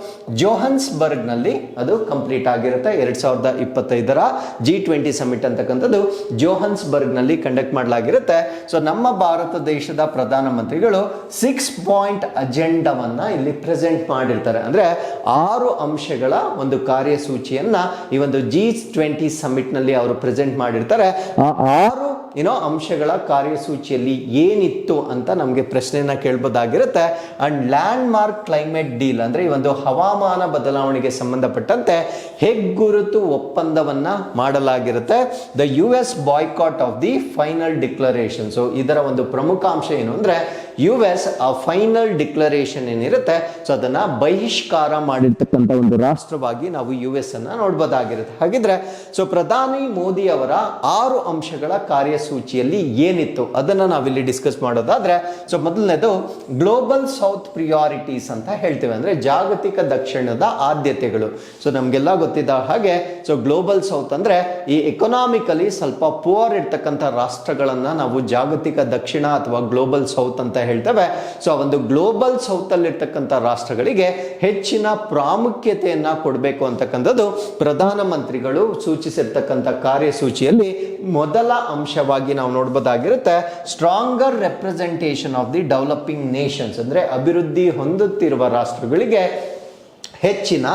ಜೋಹನ್ಸ್ಬರ್ಗ್ ನಲ್ಲಿ ಅದು ಕಂಪ್ಲೀಟ್ ಆಗಿರುತ್ತೆ. 2025ರ G20 ಸಮಿಟ್ ಅಂತಕ್ಕಂಥದ್ದು ಜೋಹನ್ಸ್ಬರ್ಗ್ ನಲ್ಲಿ ಕಂಡಕ್ಟ್ ಮಾಡಲಾಗಿರುತ್ತೆ. ಸೊ ನಮ್ಮ ಭಾರತ ದೇಶದ ಪ್ರಧಾನಮಂತ್ರಿಗಳು 6 ಪಾಯಿಂಟ್ ಅಜೆಂಡಾವನ್ನ ಇಲ್ಲಿ ಪ್ರೆಸೆಂಟ್ ಮಾಡಿರ್ತಾರೆ. ಅಂದ್ರೆ 6 ಅಂಶಗಳ ಒಂದು ಕಾರ್ಯಸೂಚಿಯನ್ನ ಈ ಒಂದು G20 ಸಮಿಟ್ ನಲ್ಲಿ ಅವರು ಪ್ರೆಸೆಂಟ್ ಮಾಡಿರ್ತಾರೆ. ಆ 6 ಅಂಶಗಳ ಕಾರ್ಯಸೂಚಿಯಲ್ಲಿ ಏನಿತ್ತು ಅಂತ ನಮಗೆ ಪ್ರಶ್ನೆಯನ್ನ ಕೇಳಬಹುದಾಗಿರುತ್ತೆ. And landmark climate deal ಅಂದ್ರೆ ಈ ಒಂದು ಹವಾಮಾನ ಬದಲಾವಣೆಗೆ ಸಂಬಂಧಪಟ್ಟಂತೆ ಹೆಗ್ಗುರುತು ಒಪ್ಪಂದವನ್ನ ಮಾಡಲಾಗಿರುತ್ತೆ. The US boycott of the final declaration. So ಇದರ ಒಂದು ಪ್ರಮುಖ ಅಂಶ ಏನು ಅಂದ್ರೆ US ಆ ಫೈನಲ್ ಡಿಕ್ಲರೇಷನ್ ಏನಿರುತ್ತೆ ಸೊ ಅದನ್ನ ಬಹಿಷ್ಕಾರ ಮಾಡಿರ್ತಕ್ಕಂಥ ಒಂದು ರಾಷ್ಟ್ರವಾಗಿ ನಾವು US ಅನ್ನ ನೋಡಬಹುದಾಗಿರುತ್ತೆ. ಹಾಗಿದ್ರೆ ಸೊ ಪ್ರಧಾನಿ ಮೋದಿ ಅವರ 6 ಅಂಶಗಳ ಕಾರ್ಯಸೂಚಿಯಲ್ಲಿ ಏನಿತ್ತು ಅದನ್ನ ನಾವಿಲ್ಲಿ ಡಿಸ್ಕಸ್ ಮಾಡೋದಾದ್ರೆ ಸೊ ಮೊದಲನೇದು ಗ್ಲೋಬಲ್ ಸೌತ್ ಪ್ರಿಯಾರಿಟೀಸ್ ಅಂತ ಹೇಳ್ತೇವೆ, ಅಂದ್ರೆ ಜಾಗತಿಕ ದಕ್ಷಿಣದ ಆದ್ಯತೆಗಳು. ಸೊ ನಮ್ಗೆಲ್ಲ ಗೊತ್ತಿದ್ದ ಹಾಗೆ ಸೊ ಗ್ಲೋಬಲ್ ಸೌತ್ ಅಂದ್ರೆ ಈ ಎಕನಾಮಿಕಲಿ ಸ್ವಲ್ಪ ಪುವರ್ ಇರ್ತಕ್ಕಂಥ ರಾಷ್ಟ್ರಗಳನ್ನ ನಾವು ಜಾಗತಿಕ ದಕ್ಷಿಣ ಅಥವಾ ಗ್ಲೋಬಲ್ ಸೌತ್ ಅಂತ ಹೇಳ್ತೇವೆ. ಸೊ ಒಂದು ಗ್ಲೋಬಲ್ ಸೌತ್ ಅಲ್ಲಿ ಇರ್ತಕ್ಕಂಥ ರಾಷ್ಟ್ರಗಳಿಗೆ ಹೆಚ್ಚಿನ ಪ್ರಾಮುಖ್ಯತೆಯನ್ನ ಕೊಡಬೇಕು ಅಂತಕ್ಕಂಥದ್ದು ಪ್ರಧಾನಮಂತ್ರಿಗಳು ಸೂಚಿಸಿರ್ತಕ್ಕಂಥ ಕಾರ್ಯಸೂಚಿಯಲ್ಲಿ ಮೊದಲ ಅಂಶವಾಗಿ ನಾವು ನೋಡಬಹುದಾಗಿರುತ್ತೆ. Stronger representation of the developing nations ಅಂದ್ರೆ ಅಭಿವೃದ್ಧಿ ಹೊಂದುತ್ತಿರುವ ರಾಷ್ಟ್ರಗಳಿಗೆ ಹೆಚ್ಚಿನ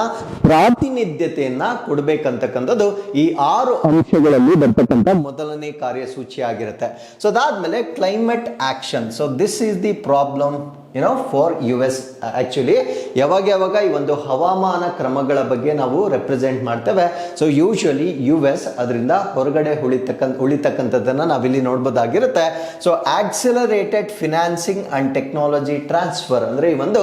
ಪ್ರಾತಿನಿಧ್ಯತೆಯನ್ನ ಕೊಡಬೇಕಂತಕ್ಕಂಥದ್ದು ಈ 6 ಅಂಶಗಳಲ್ಲಿ ಬರ್ತಕ್ಕಂಥ ಮೊದಲನೇ ಕಾರ್ಯಸೂಚಿ ಆಗಿರುತ್ತೆ. ಸೊ ಅದಾದ್ಮೇಲೆ climate action. So this is the problem for US. Actually ಯಾವಾಗ ಈ ಒಂದು ಹವಾಮಾನ ಕ್ರಮಗಳ ಬಗ್ಗೆ ನಾವು ರೆಪ್ರೆಸೆಂಟ್ ಮಾಡ್ತೇವೆ ಸೊ ಯೂಶುವಲಿ US ಅದರಿಂದ ಹೊರಗಡೆ ಉಳಿತಕ್ಕಂಥದ್ದನ್ನ ನಾವಿಲ್ಲಿ ನೋಡ್ಬೋದಾಗಿರುತ್ತೆ. So accelerated financing and technology transfer ಅಂದ್ರೆ ಈ ಒಂದು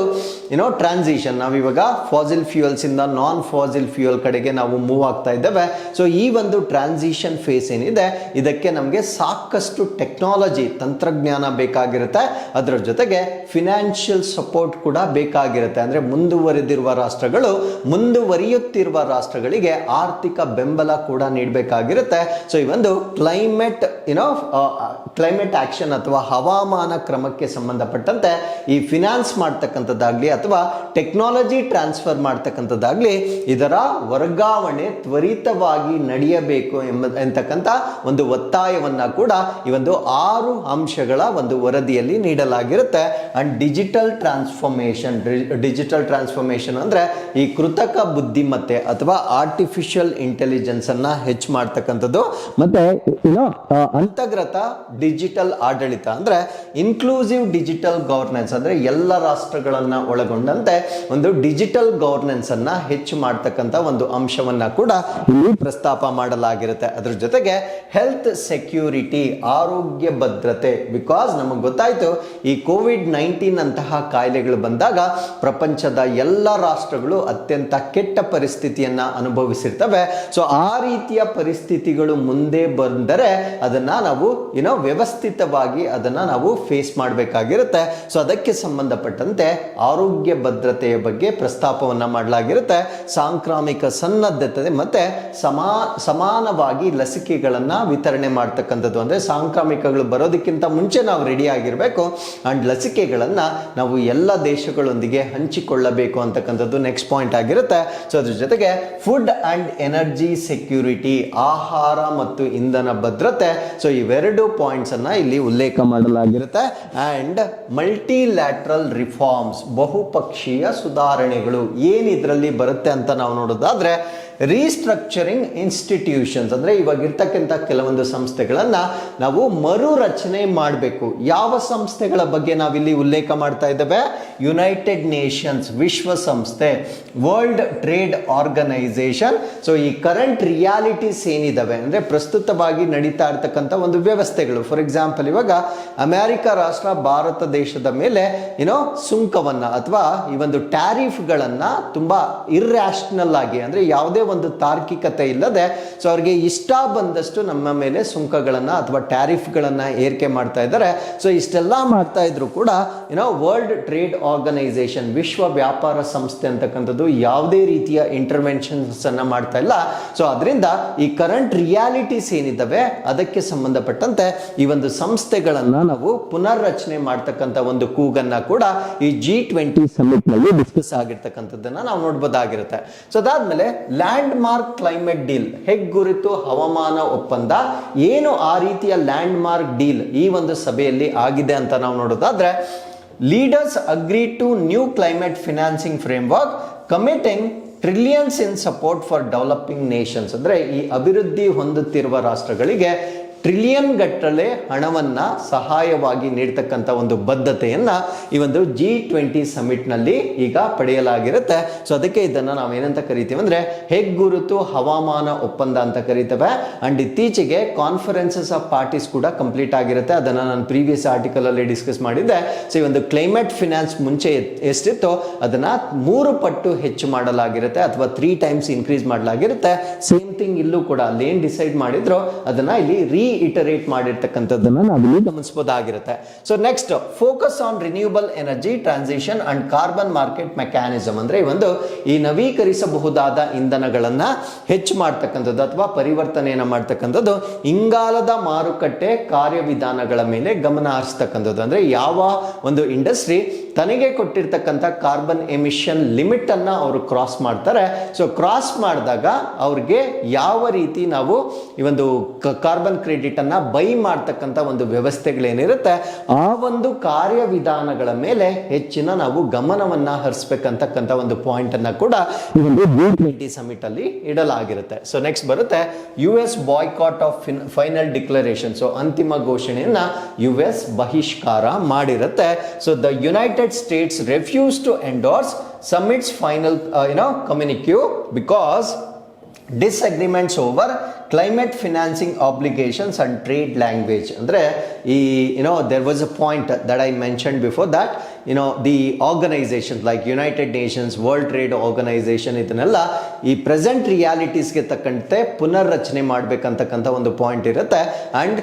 ಟ್ರಾನ್ಸಿಷನ್ ನಾವಿವಾಗ ಫಾಸಿಲ್ ಫ್ಯೂಯಲ್ಸ್ ಇಂದ ನಾನ್ ಫಾಸಿಲ್ ಫ್ಯೂಯಲ್ ಕಡೆಗೆ ನಾವು ಮೂವ್ ಆಗ್ತಾ ಇದ್ದೇವೆ. ಸೊ ಈ ಒಂದು ಟ್ರಾನ್ಸಿಷನ್ ಫೇಸ್ ಏನಿದೆ ಇದಕ್ಕೆ ನಮಗೆ ಸಾಕಷ್ಟು ಟೆಕ್ನಾಲಜಿ ತಂತ್ರಜ್ಞಾನ ಬೇಕಾಗಿರುತ್ತೆ. ಅದರ ಜೊತೆಗೆ ಫಿನಾನ್ಷಿಯಲ್ ಸಪೋರ್ಟ್ ಕೂಡ ಬೇಕಾಗಿರುತ್ತೆ. ಅಂದ್ರೆ ಮುಂದುವರೆದಿರುವ ರಾಷ್ಟ್ರಗಳು ಮುಂದುವರಿಯುತ್ತಿರುವ ರಾಷ್ಟ್ರಗಳಿಗೆ ಆರ್ಥಿಕ ಬೆಂಬಲ ಕೂಡ ನೀಡಬೇಕಾಗಿರುತ್ತೆ. ಸೊ ಈ ಒಂದು ಕ್ಲೈಮೇಟ್ ಆಕ್ಷನ್ ಅಥವಾ ಹವಾಮಾನ ಕ್ರಮಕ್ಕೆ ಸಂಬಂಧಪಟ್ಟಂತೆ ಈ ಫಿನಾನ್ಸ್ ಮಾಡ್ತಕ್ಕಂಥದ್ದಾಗ್ಲಿ ಅಥವಾ ಟೆಕ್ನಾಲಜಿ ಟ್ರಾನ್ಸ್ಫರ್ ಮಾಡ್ತಕ್ಕಂಥದ್ದಾಗ್ಲಿ ಇದರ ವರ್ಗಾವಣೆ ತ್ವರಿತವಾಗಿ ನಡೆಯಬೇಕು ಎಂಬತಕ್ಕಂಥ ಒಂದು ಒತ್ತಾಯವನ್ನ ಕೂಡ ಈ ಒಂದು 6 ಅಂಶಗಳ ಒಂದು ವರದಿಯಲ್ಲಿ ನೀಡಲಾಗಿರುತ್ತೆ. ಅಂಡ್ ಡಿಜಿಟಲ್ ಟ್ರಾನ್ಸ್ಫಾರ್ಮೇಶನ್ ಅಂದ್ರೆ ಈ ಕೃತಕ ಬುದ್ಧಿಮತ್ತೆ ಅಥವಾ ಆರ್ಟಿಫಿಷಿಯಲ್ ಇಂಟೆಲಿಜೆನ್ಸ್ ಅನ್ನ ಹೆಚ್ಚು ಮಾಡ್ತಕ್ಕಂಥದ್ದು. ಮತ್ತೆ ಅಂತರ್ಗತ ಡಿಜಿಟಲ್ ಆಡಳಿತ ಅಂದ್ರೆ ಇನ್ಕ್ಲೂಸಿವ್ ಡಿಜಿಟಲ್ ಗವರ್ನೆನ್ಸ್ ಅಂದ್ರೆ ಎಲ್ಲ ರಾಷ್ಟ್ರಗಳನ್ನ ಒಳಗೊಂಡಂತೆ ಒಂದು ಡಿಜಿಟಲ್ ಗವರ್ನೆನ್ಸ್ ಅನ್ನ ಹೆಚ್ಚು ಮಾಡ್ತಕ್ಕಂಥ ಒಂದು ಅಂಶವನ್ನ ಕೂಡ ಇಲ್ಲಿ ಪ್ರಸ್ತಾಪ ಮಾಡಲಾಗಿರುತ್ತೆ. ಅದ್ರ ಜೊತೆಗೆ ಹೆಲ್ತ್ ಸೆಕ್ಯೂರಿಟಿ ಆರೋಗ್ಯ ಭದ್ರತೆ. ಬಿಕಾಸ್ ನಮಗೆ ಗೊತ್ತಾಯ್ತು ಈ COVID-19 ಅಂತಹ ಕಾಯಿಲೆಗಳು ಬಂದಾಗ ಪ್ರಪಂಚದ ಎಲ್ಲ ರಾಷ್ಟ್ರಗಳು ಅತ್ಯಂತ ಕೆಟ್ಟ ಪರಿಸ್ಥಿತಿಯನ್ನ ಅನುಭವಿಸಿರ್ತವೆ. ಸೊ ಆ ರೀತಿಯ ಪರಿಸ್ಥಿತಿಗಳು ಮುಂದೆ ಬಂದರೆ ಅದನ್ನ ನಾವು ವ್ಯವಸ್ಥಿತವಾಗಿ ಅದನ್ನ ನಾವು ಫೇಸ್ ಮಾಡಬೇಕಾಗಿರುತ್ತೆ. ಸೊ ಅದಕ್ಕೆ ಸಂಬಂಧಪಟ್ಟಂತೆ ಆರೋಗ್ಯ ಭದ್ರತೆಯ ಬಗ್ಗೆ ಪ್ರಸ್ತಾಪವನ್ನ ಮಾಡಲಾಗಿರುತ್ತೆ. ಸಾಂಕ್ರಾಮಿಕ ಸನ್ನದ್ಧತೆ ಮತ್ತೆ ಸಮಾನವಾಗಿ ಲಸಿಕೆಗಳನ್ನ ವಿತರಣೆ ಮಾಡ್ತಕ್ಕಂಥದ್ದು. ಅಂದ್ರೆ ಸಾಂಕ್ರಾಮಿಕಗಳು ಬರೋದಕ್ಕಿಂತ ಮುಂಚೆ ನಾವು ರೆಡಿ ಆಗಿರಬೇಕು ಅಂಡ್ ಲಸಿಕೆಗಳನ್ನ ನಾವು ಎಲ್ಲ ದೇಶಗಳೊಂದಿಗೆ ಹಂಚಿಕೊಳ್ಳಬೇಕು ಅಂತಕ್ಕಂಥದ್ದು ನೆಕ್ಸ್ಟ್ ಪಾಯಿಂಟ್ ಆಗಿರುತ್ತೆ. ಸೊ ಅದ್ರ ಜೊತೆಗೆ ಫುಡ್ ಅಂಡ್ ಎನರ್ಜಿ ಸೆಕ್ಯೂರಿಟಿ ಆಹಾರ ಮತ್ತು ಇಂಧನ ಭದ್ರತೆ. ಸೊ ಇವೆರಡು ಪಾಯಿಂಟ್ಸ್ ಅನ್ನ ಇಲ್ಲಿ ಉಲ್ಲೇಖ ಮಾಡಲಾಗಿರುತ್ತೆ. ಅಂಡ್ ಮಲ್ಟಿಲ್ಯಾಟ್ರಲ್ ರಿಫಾರ್ಮ್ಸ್ ಬಹುಪಕ್ಷೀಯ ಸುಧಾರಣೆಗಳು ಏನ್ ಇದರಲ್ಲಿ ಬರುತ್ತೆ ಅಂತ ನಾವು ನೋಡೋದಾದ್ರೆ ರೀಸ್ಟ್ರಕ್ಚರಿಂಗ್ ಇನ್ಸ್ಟಿಟ್ಯೂಷನ್ಸ್ ಅಂದ್ರೆ ಇವಾಗ ಇರ್ತಕ್ಕಂಥ ಕೆಲವೊಂದು ಸಂಸ್ಥೆಗಳನ್ನ ನಾವು ಮರು ರಚನೆ ಮಾಡಬೇಕು. ಯಾವ ಸಂಸ್ಥೆಗಳ ಬಗ್ಗೆ ನಾವಿಲ್ಲಿ ಉಲ್ಲೇಖ ಮಾಡ್ತಾ ಇದ್ದೇವೆ? ಯುನೈಟೆಡ್ ನೇಷನ್ಸ್ ವಿಶ್ವಸಂಸ್ಥೆ, ವರ್ಲ್ಡ್ ಟ್ರೇಡ್ ಆರ್ಗನೈಸೇಷನ್. ಸೊ ಈ ಕರೆಂಟ್ ರಿಯಾಲಿಟೀಸ್ ಏನಿದಾವೆ ಅಂದ್ರೆ ಪ್ರಸ್ತುತವಾಗಿ ನಡೀತಾ ಇರ್ತಕ್ಕಂಥ ಒಂದು ವ್ಯವಸ್ಥೆಗಳು. ಫಾರ್ ಎಕ್ಸಾಂಪಲ್ ಇವಾಗ ಅಮೆರಿಕ ರಾಷ್ಟ್ರ ಭಾರತ ದೇಶದ ಮೇಲೆ ಸುಂಕವನ್ನ ಅಥವಾ ಈ ಒಂದು ಟ್ಯಾರಿಫ್ಗಳನ್ನ ತುಂಬಾ ಇರ್ರಾಷನಲ್ ಆಗಿ ಅಂದ್ರೆ ಯಾವುದೇ ಒಂದು ತಾರ್ಕಿಕತೆ ಇಲ್ಲದೆ ಸೊ ಅವ್ರಿಗೆ ಇಷ್ಟ ಬಂದಷ್ಟು ನಮ್ಮ ಮೇಲೆ ಸುಂಕಗಳನ್ನ ಅಥವಾ ಟ್ಯಾರಿಫ್ಗಳನ್ನ ಏರಿಕೆ ಮಾಡ್ತಾ ಇದ್ದಾರೆ. ಸೊ ಇಷ್ಟೆಲ್ಲ ಮಾಡ್ತಾ ಇದ್ರು ಕೂಡ ವರ್ಲ್ಡ್ ಟ್ರೇಡ್ ಆರ್ಗನೈಸೇಷನ್ ವಿಶ್ವ ವ್ಯಾಪಾರ ಸಂಸ್ಥೆ ಅಂತಕ್ಕಂಥದ್ದು ಯಾವುದೇ ರೀತಿಯ ಇಂಟರ್ವೆನ್ಷನ್ಸ್ ಅನ್ನ ಮಾಡ್ತಾ ಇಲ್ಲ. ಸೊ ಅದರಿಂದ ಈ ಕರೆಂಟ್ ರಿಯಾಲಿಟೀಸ್ ಏನಿದ್ದಾವೆ ಅದಕ್ಕೆ ಸಂಬಂಧಪಟ್ಟಂತೆ ಈ ಒಂದು ಸಂಸ್ಥೆಗಳನ್ನ ನಾವು ಪುನರ್ರಚನೆ ಮಾಡ್ತಕ್ಕಂಥ ಒಂದು ಕೂಗನ್ನ ಕೂಡ ಈ G20 ಸಮಿಟ್ ನಲ್ಲಿ ಡಿಸ್ಕಸ್ ಆಗಿರ್ತಕ್ಕಂಥದ್ದನ್ನ ನಾವು ನೋಡಬಹುದಾಗಿರುತ್ತೆ. ಸೊ ಅದಾದ್ಮೇಲೆ ಲ್ಯಾಂಡ್ ಮಾರ್ಕ್ ಕ್ಲೈಮೇಟ್ ಡೀಲ್ ಹೆಗ್ಗುರುತು ಹವಾಮಾನ ಒಪ್ಪಂದ ಏನು ಆ ರೀತಿಯ ಲ್ಯಾಂಡ್ ಮಾರ್ಕ್ ಡೀಲ್ ಈ ಒಂದು ಸಭೆಯಲ್ಲಿ ಆಗಿದೆ ಅಂತ ನಾವು ನೋಡೋದಾದ್ರೆ leaders agree to new climate financing framework committing trillions in support for developing nations. ಅಂದ್ರೆ ಈ ಅಭಿವೃದ್ಧಿ ಹೊಂದುತ್ತಿರುವ ರಾಷ್ಟ್ರಗಳಿಗೆ ಟ್ರಿಲಿಯನ್ ಗಟ್ಟಲೆ ಹಣವನ್ನ ಸಹಾಯವಾಗಿ ನೀಡ್ತಕ್ಕಂಥ ಒಂದು ಬದ್ಧತೆಯನ್ನ ಈ ಒಂದು G20 ಸಮಿಟ್ ನಲ್ಲಿ ಈಗ ಪಡೆಯಲಾಗಿರುತ್ತೆ. ಸೊ ಅದಕ್ಕೆ ಇದನ್ನ ನಾವೇನಂತ ಕರಿತೀವಿ ಅಂದ್ರೆ ಹೆಗ್ಗುರುತು ಹವಾಮಾನ ಒಪ್ಪಂದ ಅಂತ ಕರಿತೇವೆ. ಅಂಡ್ ಇತ್ತೀಚೆಗೆ ಕಾನ್ಫರೆನ್ಸಸ್ ಆಫ್ ಪಾರ್ಟೀಸ್ ಕೂಡ ಕಂಪ್ಲೀಟ್ ಆಗಿರುತ್ತೆ. ಅದನ್ನ ನಾನು ಪ್ರೀವಿಯಸ್ ಆರ್ಟಿಕಲ್ ಅಲ್ಲಿ ಡಿಸ್ಕಸ್ ಮಾಡಿದ್ದೆ. ಸೊ ಈ ಒಂದು ಕ್ಲೈಮೇಟ್ ಫಿನಾನ್ಸ್ ಮುಂಚೆ ಎಷ್ಟಿತ್ತು ಅದನ್ನ 3 ಪಟ್ಟು ಹೆಚ್ಚು ಮಾಡಲಾಗಿರುತ್ತೆ ಅಥವಾ 3 ಟೈಮ್ಸ್ ಇನ್ಕ್ರೀಸ್ ಮಾಡಲಾಗಿರುತ್ತೆ. ಸೇಮ್ ಥಿಂಗ್ ಇಲ್ಲೂ ಕೂಡ ಅಲ್ಲಿ ಏನ್ ಡಿಸೈಡ್ ಮಾಡಿದ್ರು ಅದನ್ನ ಇಲ್ಲಿ ರೀಇಟರೇಟ್ ಮಾಡಿರ್ತಕ್ಕಂಥದ್ದನ್ನ ನಾವಿಲ್ಲಿ ಗಮನಿಸಬಹುದಾಗಿರುತ್ತೆ. So next focus on renewable energy transition and carbon market mechanism ಅಂದ್ರೆ ಈ ನವೀಕರಿಸಬಹುದಾದ ಇಂಧನಗಳನ್ನ ಹೆಚ್ಚು ಮಾಡ್ತಕ್ಕಂಥದ್ದು ಅಥವಾ ಪರಿವರ್ತನೆಯನ್ನ ಮಾಡ್ತಕ್ಕಂಥದ್ದು ಇಂಗಾಲದ ಮಾರುಕಟ್ಟೆ ಕಾರ್ಯವಿಧಾನಗಳ ಮೇಲೆ ಗಮನ ಹರಿಸ್ತಕ್ಕಂಥದ್ದು. ಅಂದ್ರೆ ಯಾವ ಒಂದು ಇಂಡಸ್ಟ್ರಿ ತನಗೆ ಕೊಟ್ಟಿರ್ತಕ್ಕಂಥ ಕಾರ್ಬನ್ ಎಮಿಷನ್ ಲಿಮಿಟ್ ಅನ್ನ ಅವರು ಕ್ರಾಸ್ ಮಾಡ್ತಾರೆ. ಸೊ ಕ್ರಾಸ್ ಮಾಡಿದಾಗ ಅವ್ರಿಗೆ ಯಾವ ರೀತಿ ನಾವು ಈ ಒಂದು ಕಾರ್ಬನ್ ಕ್ರೆಡಿಟ್ ಅನ್ನ ಬೈ ಮಾಡ್ತಕ್ಕಂಥ ಒಂದು ವ್ಯವಸ್ಥೆಗಳೇನಿರುತ್ತೆ ಆ ಒಂದು ಕಾರ್ಯವಿಧಾನಗಳ ಮೇಲೆ ಹೆಚ್ಚಿನ ನಾವು ಗಮನವನ್ನ ಹರಿಸಬೇಕಂತಕ್ಕಂಥ ಒಂದು ಪಾಯಿಂಟ್ ಅನ್ನ ಕೂಡ ಈ ಒಂದು G20 ಸಮಿಟ್ ಅಲ್ಲಿ ಇಡಲಾಗಿರುತ್ತೆ. ಸೊ ನೆಕ್ಸ್ಟ್ ಬರುತ್ತೆ US boycott of final declaration. So ಅಂತಿಮ ಘೋಷಣೆಯನ್ನ US ಬಹಿಷ್ಕಾರ ಮಾಡಿರುತ್ತೆ. So the united States refused to endorse summit's final communique because disagreements over climate financing obligations and trade language. Andre there was a point that I mentioned before that the organizations like United Nations, World Trade Organization ಇದನ್ನೆಲ್ಲ ಈ ಪ್ರೆಸೆಂಟ್ ರಿಯಾಲಿಟೀಸ್ಗೆ ತಕ್ಕಂತೆ ಪುನರ್ರಚನೆ ಮಾಡಬೇಕಂತಕ್ಕಂಥ ಒಂದು ಪಾಯಿಂಟ್ ಇರುತ್ತೆ. ಅಂಡ್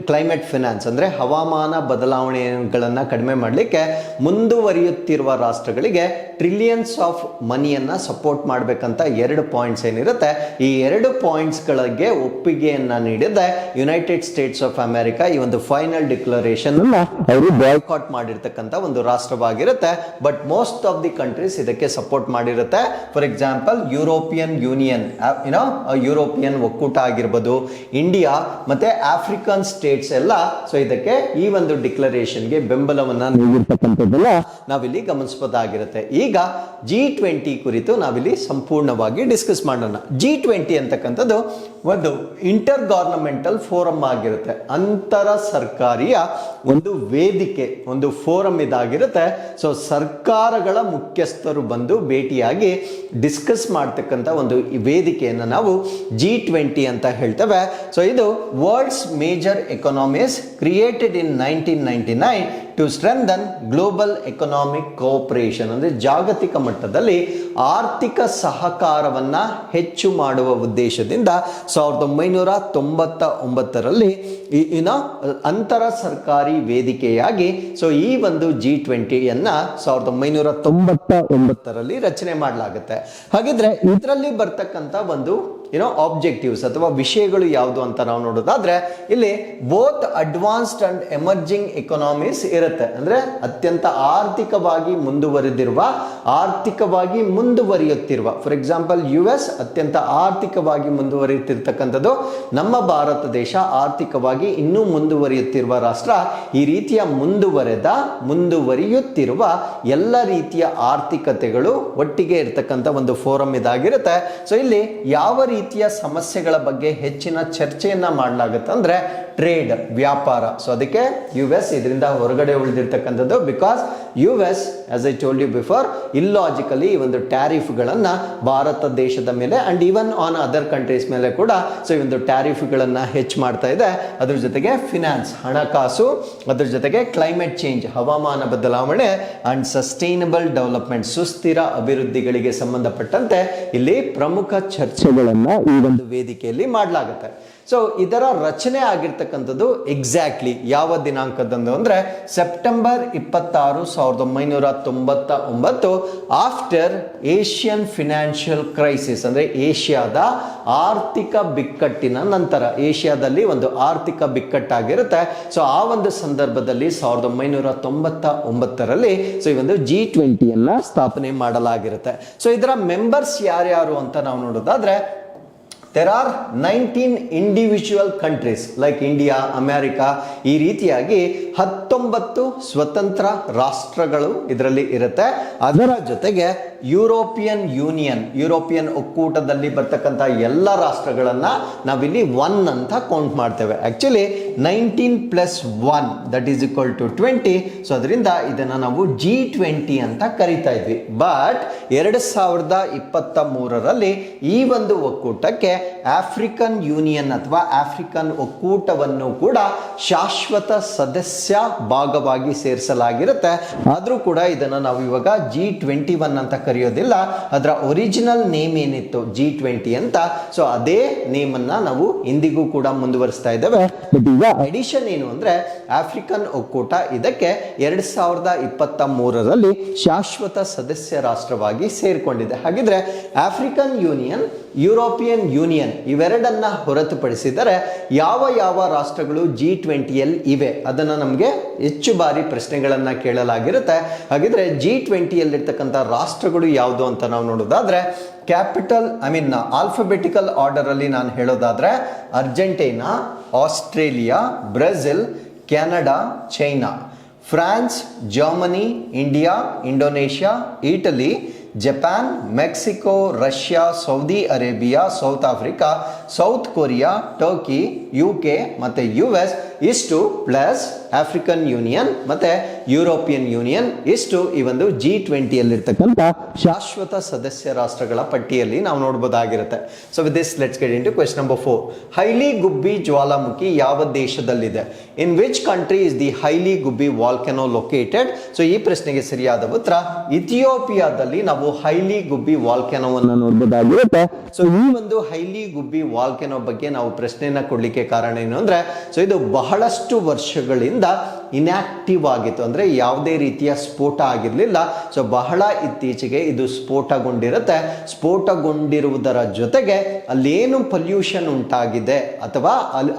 ಕ್ಲೈಮೇಟ್ ಫಿನಾನ್ಸ್ ಅಂದ್ರೆ ಹವಾಮಾನ ಬದಲಾವಣೆಗಳನ್ನ ಕಡಿಮೆ ಮಾಡಲಿಕ್ಕೆ ಮುಂದುವರಿಯುತ್ತಿರುವ ರಾಷ್ಟ್ರಗಳಿಗೆ ಟ್ರಿಲಿಯನ್ಸ್ ಆಫ್ ಮನಿಯನ್ನ ಸಪೋರ್ಟ್ ಮಾಡಬೇಕಂತ 2 ಪಾಯಿಂಟ್ಸ್ ಏನಿರುತ್ತೆ ಈ 2 ಪಾಯಿಂಟ್ಸ್ ಗಳಿಗೆ ಒಪ್ಪಿಗೆಯನ್ನ ನೀಡಿದೆ ಯುನೈಟೆಡ್ ಸ್ಟೇಟ್ಸ್ ಆಫ್ ಅಮೆರಿಕ. ಈ ಒಂದು ಫೈನಲ್ ಡಿಕ್ಲರೇಷನ್ ಅವರು ಬಾಯ್ಕಾಟ್ ಮಾಡಿರ್ತಕ್ಕಂಥ ಒಂದು ರಾಷ್ಟ್ರವಾಗಿರುತ್ತೆ. But most of the countries ಇದಕ್ಕೆ ಸಪೋರ್ಟ್ ಮಾಡಿರುತ್ತೆ. For example European Union European ಒಕ್ಕೂಟ ಆಗಿರ್ಬೋದು, ಇಂಡಿಯಾ ಮತ್ತೆ ಆಫ್ರಿಕನ್ ಸ್ಟೇಟ್ಸ್ ಎಲ್ಲ ಸೊ ಇದಕ್ಕೆ ಈ ಒಂದು ಡಿಕ್ಲರೇಷನ್ಗೆ ಬೆಂಬಲವನ್ನ ನೀಡಿರ್ತಕ್ಕಂಥದ್ದನ್ನ ನಾವಿಲ್ಲಿ ಗಮನಿಸಬಹುದಾಗಿರುತ್ತೆ. ಈಗ G20 ಕುರಿತು ನಾವಿಲ್ಲಿ ಸಂಪೂರ್ಣವಾಗಿ ಡಿಸ್ಕಸ್ ಮಾಡೋಣ. G20 ಅಂತಕ್ಕಂಥದ್ದು ಒಂದು ಇಂಟರ್ ಗವರ್ನಮೆಂಟಲ್ ಫೋರಮ್ ಆಗಿರುತ್ತೆ. ಅಂತರ ಸರ್ಕಾರಿಯ ಒಂದು ವೇದಿಕೆ, ಒಂದು ಫೋರಮ್ ಇದಾಗಿರುತ್ತೆ. ಸೊ ಸರ್ಕಾರಗಳ ಮುಖ್ಯಸ್ಥರು ಬಂದು ಭೇಟಿಯಾಗಿ ಡಿಸ್ಕಸ್ ಮಾಡ್ತಕ್ಕಂಥ ಒಂದು ವೇದಿಕೆಯನ್ನು ನಾವು G20 ಅಂತ ಹೇಳ್ತೇವೆ. ಸೊ ಇದು world's major economies created in 1999 to strengthen global economic cooperation. ಅಂದ್ರೆ ಜಾಗತಿಕ ಮಟ್ಟದಲ್ಲಿ ಆರ್ಥಿಕ ಸಹಕಾರವನ್ನ ಹೆಚ್ಚು ಮಾಡುವ ಉದ್ದೇಶದಿಂದ 1999ರಲ್ಲಿ ಅಂತರ ಸರ್ಕಾರಿ ವೇದಿಕೆಯಾಗಿ ಸೊ ಈ ಒಂದು G20ಯನ್ನ 1999ರಲ್ಲಿ ರಚನೆ ಮಾಡಲಾಗುತ್ತೆ. ಹಾಗಿದ್ರೆ ಇದರಲ್ಲಿ ಬರ್ತಕ್ಕಂಥ ಒಂದು ಆಬ್ಜೆಕ್ಟಿವ್ಸ್ ಅಥವಾ ವಿಷಯಗಳು ಯಾವುದು ಅಂತ ನಾವು ನೋಡೋದಾದ್ರೆ ಇಲ್ಲಿ both advanced and emerging economies ಇರುತ್ತೆ. ಅಂದ್ರೆ ಅತ್ಯಂತ ಆರ್ಥಿಕವಾಗಿ ಮುಂದುವರಿಯುತ್ತಿರುವ ಫಾರ್ ಎಕ್ಸಾಂಪಲ್ US ಅತ್ಯಂತ ಆರ್ಥಿಕವಾಗಿ ಮುಂದುವರಿಯುತ್ತಿರ್ತಕ್ಕಂಥದ್ದು. ನಮ್ಮ ಭಾರತ ದೇಶ ಆರ್ಥಿಕವಾಗಿ ಇನ್ನೂ ಮುಂದುವರಿಯುತ್ತಿರುವ ರಾಷ್ಟ್ರ. ಈ ರೀತಿಯ ಮುಂದುವರಿಯುತ್ತಿರುವ ಎಲ್ಲ ರೀತಿಯ ಆರ್ಥಿಕತೆಗಳು ಒಟ್ಟಿಗೆ ಇರತಕ್ಕಂಥ ಒಂದು ಫೋರಮ್ ಇದಾಗಿರುತ್ತೆ. ಸೊ ಇಲ್ಲಿ ಯಾವ ರೀತಿಯ ಸಮಸ್ಯೆಗಳ ಬಗ್ಗೆ ಹೆಚ್ಚಿನ ಚರ್ಚೆಯನ್ನ ಮಾಡಲಾಗುತ್ತೆ ಅಂದ್ರೆ ಟ್ರೇಡ್, ವ್ಯಾಪಾರ. ಸೊ ಅದಕ್ಕೆ US ಇದರಿಂದ ಹೊರಗಡೆ ಉಳಿದಿರ್ತಕ್ಕಂಥದ್ದು. Because US as I told you before illogically ಒಂದು ಟ್ಯಾರಿಫ್ ಗಳನ್ನ ಭಾರತ ದೇಶದ ಮೇಲೆ and even on other countries ಮೇಲೆ ಕೂಡ ಸೊ ಈ ಒಂದು ಟ್ಯಾರಿಫ್ ಗಳನ್ನ ಹೆಚ್ಚು ಮಾಡ್ತಾ ಇದೆ. ಅದ್ರ ಜೊತೆಗೆ ಫಿನಾನ್ಸ್, ಹಣಕಾಸು, ಅದ್ರ ಜೊತೆಗೆ ಕ್ಲೈಮೇಟ್ ಚೇಂಜ್, ಹವಾಮಾನ ಬದಲಾವಣೆ ಅಂಡ್ ಸಸ್ಟೈನಬಲ್ ಡೆವಲಪ್ಮೆಂಟ್, ಸುಸ್ಥಿರ ಅಭಿವೃದ್ಧಿಗಳಿಗೆ ಸಂಬಂಧಪಟ್ಟಂತೆ ಇಲ್ಲಿ ಪ್ರಮುಖ ಚರ್ಚೆಗಳನ್ನ ಈ ಒಂದು ವೇದಿಕೆಯಲ್ಲಿ ಮಾಡಲಾಗುತ್ತೆ. ಸೊ ಇದರ ರಚನೆ ಆಗಿರ್ತಕ್ಕಂಥದ್ದು ಎಕ್ಸಾಕ್ಟ್ಲಿ ಯಾವ ದಿನಾಂಕದಂದು ಅಂದ್ರೆ September 26, 1999 after Asian financial crisis. ಅಂದ್ರೆ ಏಷ್ಯಾದ ಆರ್ಥಿಕ ಬಿಕ್ಕಟ್ಟಿನ ನಂತರ ಏಷ್ಯಾದಲ್ಲಿ ಒಂದು ಆರ್ಥಿಕ ಬಿಕ್ಕಟ್ಟಾಗಿರುತ್ತೆ. ಸೊ ಆ ಒಂದು ಸಂದರ್ಭದಲ್ಲಿ 1999ರಲ್ಲಿ ಸೊ ಈ ಒಂದು G20ಯನ್ನ ಸ್ಥಾಪನೆ ಮಾಡಲಾಗಿರುತ್ತೆ. ಸೊ ಇದರ ಮೆಂಬರ್ಸ್ ಯಾರ್ಯಾರು ಅಂತ ನಾವು ನೋಡೋದಾದ್ರೆ there are 19 individual countries like India, America. ಈ ರೀತಿಯಾಗಿ 19 ಸ್ವತಂತ್ರ ರಾಷ್ಟ್ರಗಳು ಇದರಲ್ಲಿ ಇರುತ್ತೆ. ಅದರ ಜೊತೆಗೆ ಯುರೋಪಿಯನ್ ಒಕ್ಕೂಟದಲ್ಲಿ ಬರ್ತಕ್ಕಂಥ ಎಲ್ಲ ರಾಷ್ಟ್ರಗಳನ್ನ ನಾವಿಲ್ಲಿ 1 ಅಂತ ಕೌಂಟ್ ಮಾಡ್ತೇವೆ. Actually 19+1 that is equal to 20. So ಅದರಿಂದ ಇದನ್ನ ನಾವು G20 ಅಂತ ಕರಿತಾ ಇದ್ವಿ. ಬಟ್ 2023ರಲ್ಲಿ ಈ ಒಂದು ಒಕ್ಕೂಟಕ್ಕೆ ಆಫ್ರಿಕನ್ ಯೂನಿಯನ್ ಅಥವಾ ಆಫ್ರಿಕನ್ ಒಕ್ಕೂಟವನ್ನು ಕೂಡ ಶಾಶ್ವತ ಸದಸ್ಯ ಭಾಗವಾಗಿ ಸೇರಿಸಲಾಗಿರುತ್ತೆ. ಆದ್ರೂ ಕೂಡ ಇದನ್ನ ನಾವು ಇವಾಗ G21 ಅಂತ ಕರೆಯೋದಿಲ್ಲ. ಅದರ ಒರಿಜಿನಲ್ ನೇಮ್ ಏನಿತ್ತು G20 ಅಂತ, ಸೊ ಅದೇ ನೇಮ್ ಅನ್ನ ನಾವು ಇಂದಿಗೂ ಕೂಡ ಮುಂದುವರಿಸ್ತಾ ಇದ್ದೇವೆ. ಬಟ್ ಈಗ ಅಡಿಷನ್ ಏನು ಅಂದ್ರೆ ಆಫ್ರಿಕನ್ ಒಕ್ಕೂಟ ಇದಕ್ಕೆ 2023ರಲ್ಲಿ ಶಾಶ್ವತ ಸದಸ್ಯ ರಾಷ್ಟ್ರವಾಗಿ ಸೇರ್ಕೊಂಡಿದೆ. ಹಾಗಿದ್ರೆ ಆಫ್ರಿಕನ್ ಯೂನಿಯನ್, ಯುರೋಪಿಯನ್ ಯೂನಿಯನ್ ಇವೆರಡನ್ನ ಹೊರತುಪಡಿಸಿದರೆ ಯಾವ ಯಾವ ರಾಷ್ಟ್ರಗಳು G20ಯಲ್ಲಿ ಇವೆ ಅದನ್ನ ನಮಗೆ ಹೆಚ್ಚು ಬಾರಿ ಪ್ರಶ್ನೆಗಳನ್ನ ಕೇಳಲಾಗಿರುತ್ತೆ. ಹಾಗಿದ್ರೆ G20ಯಲ್ಲಿರ್ತಕ್ಕಂಥ ರಾಷ್ಟ್ರಗಳು ಯಾವುದು ಅಂತ ನಾವು ನೋಡೋದಾದ್ರೆ ಆಲ್ಫಾಬೆಟಿಕಲ್ ಆರ್ಡರ್ ಅಲ್ಲಿ ನಾನು ಹೇಳೋದಾದ್ರೆ Argentina, Australia, Brazil, Canada, China, France, Germany, India, Indonesia, Italy, Japan, Mexico, Russia, Saudi Arabia, South Africa, South Korea, Turkey, UK ಮತ್ತೆ US ಇಷ್ಟು ಪ್ಲಸ್ ಆಫ್ರಿಕನ್ ಯೂನಿಯನ್ ಮತ್ತೆ ಯುರೋಪಿಯನ್ ಯೂನಿಯನ್ ಇಷ್ಟು ಈ ಒಂದು G20ಯಲ್ಲಿರ್ತಕ್ಕಂಥ ಶಾಶ್ವತ ಸದಸ್ಯ ರಾಷ್ಟ್ರಗಳ ಪಟ್ಟಿಯಲ್ಲಿ ನಾವು ನೋಡಬಹುದಾಗಿರುತ್ತೆ. So with this let's get into question number 4. Hayli Gubbi ಜ್ವಾಲಾಮುಖಿ ಯಾವ ದೇಶದಲ್ಲಿದೆ? In which country is the Hayli Gubbi volcano located? So ಈ ಪ್ರಶ್ನೆಗೆ ಸರಿಯಾದ ಉತ್ತರ ಇಥಿಯೋಪಿಯಾದಲ್ಲಿ ನಾವು ಹೈಲಿ ಗುಬ್ಬಿ ವಾಲ್ಕೆನೋವನ್ನು ನೋಡಬಹುದಾಗಿರುತ್ತೆ. ಸೊ ಈ ಒಂದು ಹೈಲಿ ಗುಬ್ಬಿ ವಾಲ್ಕೆನೋ ಬಗ್ಗೆ ನಾವು ಪ್ರಶ್ನೆಯನ್ನ ಕೊಡ್ಲಿಕ್ಕೆ ಕಾರಣ ಏನು ಅಂದ್ರೆ, ಸೊ ಇದು ಬಹಳಷ್ಟು ವರ್ಷಗಳಿಂದ ಇನ್ಆಕ್ಟಿವ್ ಆಗಿತ್ತು, ಅಂದ್ರೆ ಯಾವುದೇ ರೀತಿಯ ಸ್ಫೋಟ ಆಗಿರಲಿಲ್ಲ. ಸೊ ಬಹಳ ಇತ್ತೀಚೆಗೆ ಇದು ಸ್ಫೋಟಗೊಂಡಿರುತ್ತೆ. ಸ್ಫೋಟಗೊಂಡಿರುವುದರ ಜೊತೆಗೆ ಅಲ್ಲೇನು ಪೊಲ್ಯೂಷನ್ ಉಂಟಾಗಿದೆ ಅಥವಾ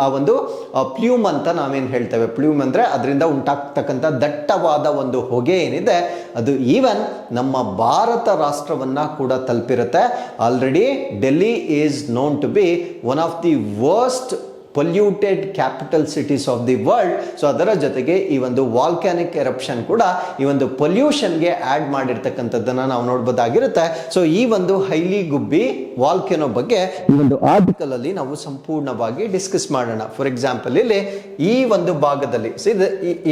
ಆ ಒಂದು ಪ್ಲ್ಯೂಮ್ ಅಂತ ನಾವೇನು ಹೇಳ್ತೇವೆ, ಪ್ಲ್ಯೂಮ್ ಅಂದ್ರೆ ಅದರಿಂದ ಉಂಟಾಗ್ತಕ್ಕಂಥ ದಟ್ಟವಾದ ಒಂದು ಹೊಗೆ ಏನಿದೆ ಅದು ಈವನ್ ನಮ್ಮ ಭಾರತ ರಾಷ್ಟ್ರವನ್ನ ಕೂಡ ತಲುಪಿರುತ್ತೆ. Already Delhi is known to be one of the worst polluted capital cities of the world. So ಅದರ ಜೊತೆಗೆ ಈ ಒಂದು ವಾಲ್ಕ್ಯಾನಿಕ್ ಎರಪ್ಷನ್ ಕೂಡ ಈ ಒಂದು ಪೊಲ್ಯೂಷನ್ಗೆ ಆಡ್ ಮಾಡಿರ್ತಕ್ಕಂಥದ್ದನ್ನ ನಾವು ನೋಡ್ಬೋದಾಗಿರುತ್ತೆ. ಸೊ ಈ ಒಂದು ಹೈಲಿ ಗುಬ್ಬಿ ವಾಲ್ಕೆನೋ ಬಗ್ಗೆ ಈ ಒಂದು ಆರ್ಟಿಕಲ್ ಅಲ್ಲಿ ನಾವು ಸಂಪೂರ್ಣವಾಗಿ ಡಿಸ್ಕಸ್ ಮಾಡೋಣ. ಫಾರ್ ಎಕ್ಸಾಂಪಲ್ ಇಲ್ಲಿ ಈ ಒಂದು ಭಾಗದಲ್ಲಿ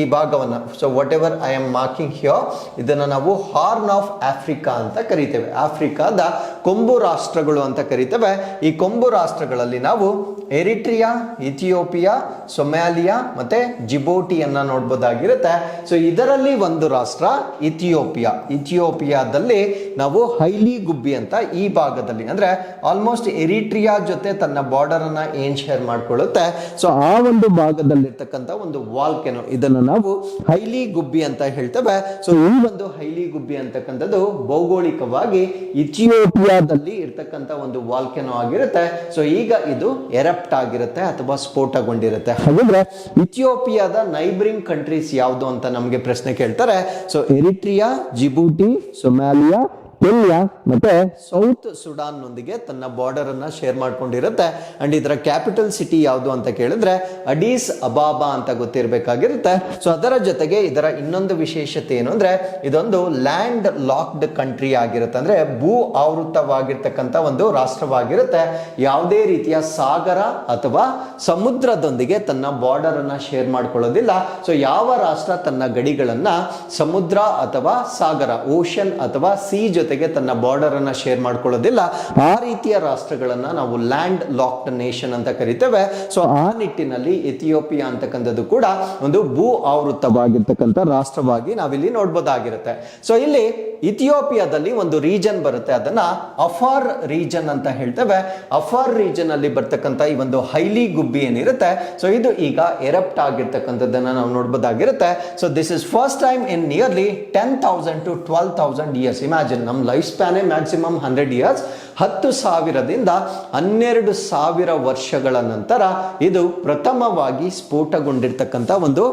ಈ ಭಾಗವನ್ನ, so what ever I am marking here, ಇದನ್ನ ನಾವು ಹಾರ್ನ್ ಆಫ್ ಆಫ್ರಿಕಾ ಅಂತ ಕರಿತೇವೆ. ಆಫ್ರಿಕಾದ ಕೊಂಬು ರಾಷ್ಟ್ರಗಳು ಅಂತ ಕರಿತೇವೆ. ಈ ಕೊಂಬು ರಾಷ್ಟ್ರಗಳಲ್ಲಿ ನಾವು ಎರಿಟ್ರಿಯಾ, ಇಥಿಯೋಪಿಯಾ, ಸೊಮಾಲಿಯಾ ಮತ್ತೆ ಜಿಬೌಟಿಯನ್ನ ನೋಡ್ಬೋದಾಗಿರುತ್ತೆ. ಸೊ ಇದರಲ್ಲಿ ಒಂದು ರಾಷ್ಟ್ರ ಇಥಿಯೋಪಿಯಾದಲ್ಲಿ ನಾವು ಹೈಲಿ ಗುಬ್ಬಿ ಅಂತ ಈ ಭಾಗದಲ್ಲಿ, ಅಂದ್ರೆ ಆಲ್ಮೋಸ್ಟ್ ಎರಿಟ್ರಿಯಾ ಜೊತೆ ತನ್ನ ಬಾರ್ಡರ್ ಅನ್ನ ಏನ್ ಶೇರ್ ಮಾಡ್ಕೊಳ್ಳುತ್ತೆ, ಸೊ ಆ ಒಂದು ಭಾಗದಲ್ಲಿರ್ತಕ್ಕಂಥ ಒಂದು ವಾಲ್ಕೆನೋ ಇದನ್ನು ನಾವು ಹೈಲಿ ಗುಬ್ಬಿ ಅಂತ ಹೇಳ್ತೇವೆ. ಸೊ ಈ ಒಂದು ಹೈಲಿ ಗುಬ್ಬಿ ಅಂತಕ್ಕಂಥದ್ದು ಭೌಗೋಳಿಕವಾಗಿ ಇಥಿಯೋಪಿಯಾದಲ್ಲಿ ಇರ್ತಕ್ಕಂಥ ಒಂದು ವಾಲ್ಕೆನೋ ಆಗಿರುತ್ತೆ. ಸೊ ಈಗ ಇದು ಎರಪ್ಟ್ ಆಗಿರುತ್ತೆ ಅಥವಾ ಸ್ಫೋಟಗೊಂಡಿರುತ್ತೆ. ಹಾಗಾದ್ರೆ ಇಥಿಯೋಪಿಯಾದ ನೈಬರಿಂಗ್ ಕಂಟ್ರೀಸ್ ಯಾವುದು ಅಂತ ನಮಗೆ ಪ್ರಶ್ನೆ ಕೇಳ್ತಾರೆ. ಸೊ ಎರಿಟ್ರಿಯಾ, ಜಿಬೂಟಿ, ಸೊಮಾಲಿಯಾ, ಕೆನ್ಯಾ ಮತ್ತೆ ಸೌತ್ ಸುಡಾನ್ ನೊಂದಿಗೆ ತನ್ನ ಬಾರ್ಡರ್ ಅನ್ನ ಶೇರ್ ಮಾಡ್ಕೊಂಡಿರುತ್ತೆ. ಅಂಡ್ ಇದರ ಕ್ಯಾಪಿಟಲ್ ಸಿಟಿ ಯಾವುದು ಅಂತ ಕೇಳಿದ್ರೆ ಅಡೀಸ್ ಅಬಾಬಾ ಅಂತ ಗೊತ್ತಿರಬೇಕಾಗಿರುತ್ತೆ. ಸೊ ಅದರ ಜೊತೆಗೆ ಇದರ ಇನ್ನೊಂದು ವಿಶೇಷತೆ ಏನು ಅಂದ್ರೆ ಇದೊಂದು ಲ್ಯಾಂಡ್ ಲಾಕ್ಡ್ ಕಂಟ್ರಿ ಆಗಿರುತ್ತೆ, ಅಂದ್ರೆ ಭೂ ಆವೃತವಾಗಿರ್ತಕ್ಕಂಥ ಒಂದು ರಾಷ್ಟ್ರವಾಗಿರುತ್ತೆ. ಯಾವುದೇ ರೀತಿಯ ಸಾಗರ ಅಥವಾ ಸಮುದ್ರದೊಂದಿಗೆ ತನ್ನ ಬಾರ್ಡರ್ ಅನ್ನ ಶೇರ್ ಮಾಡ್ಕೊಳ್ಳೋದಿಲ್ಲ. ಸೊ ಯಾವ ರಾಷ್ಟ್ರ ತನ್ನ ಗಡಿಗಳನ್ನ ಸಮುದ್ರ ಅಥವಾ ಸಾಗರ, ಓಷನ್ ಅಥವಾ ಸಿ ಜೊತೆಗೆ ತನ್ನ ಬಾರ್ಡರ್ ಅನ್ನ ಶೇರ್ ಮಾಡ್ಕೊಳ್ಳೋದಿಲ್ಲ, ಆ ರೀತಿಯ ರಾಷ್ಟ್ರಗಳನ್ನ ನಾವು ಲ್ಯಾಂಡ್ ಲಾಕ್ಡ್ ನೇಷನ್ ಅಂತ ಕರಿತೇವೆ. ಸೊ ಆ ನಿಟ್ಟಿನಲ್ಲಿ ಇಥಿಯೋಪಿಯಾ ಅಂತಕ್ಕಂಥದ್ದು ಕೂಡ ಒಂದು ಭೂ ಆವೃತವಾಗಿರ್ತಕ್ಕಂಥ ರಾಷ್ಟ್ರವಾಗಿ ನಾವಿಲ್ಲಿ ನೋಡ್ಬೋದಾಗಿರುತ್ತೆ. ಸೊ ಇಲ್ಲಿ ಇಥಿಯೋಪಿಯಾದಲ್ಲಿ ಒಂದು ರೀಜನ್ ಬರುತ್ತೆ, ಅದನ್ನ ಅಫಾರ್ ರೀಜನ್ ಅಂತ ಹೇಳ್ತೇವೆ. ಅಫಾರ್ ರೀಜನ್ ಅಲ್ಲಿ ಬರ್ತಕ್ಕಂಥ ಈ ಒಂದು ಹೈಲಿ ಗುಬ್ಬಿ ಏನಿರುತ್ತೆ, ಸೊ ಇದು ಈಗ ಎರಪ್ಟ್ ಆಗಿರ್ತಕ್ಕಂಥದ್ದನ್ನ ನಾವು ನೋಡ್ಬೋದಾಗಿರುತ್ತೆ. So this is first time in nearly 10,000 to 12,000 years. Imagine, ನಮ್ಮ ಲೈಫ್ ಸ್ಪ್ಯಾನೇ ಮ್ಯಾಕ್ಸಿಮಮ್ 100 ಇಯರ್ಸ್. 10,000ದಿಂದ 12,000 ವರ್ಷಗಳ ನಂತರ ಇದು ಪ್ರಥಮವಾಗಿ ಸ್ಫೋಟಗೊಂಡಿರ್ತಕ್ಕಂಥ ಒಂದು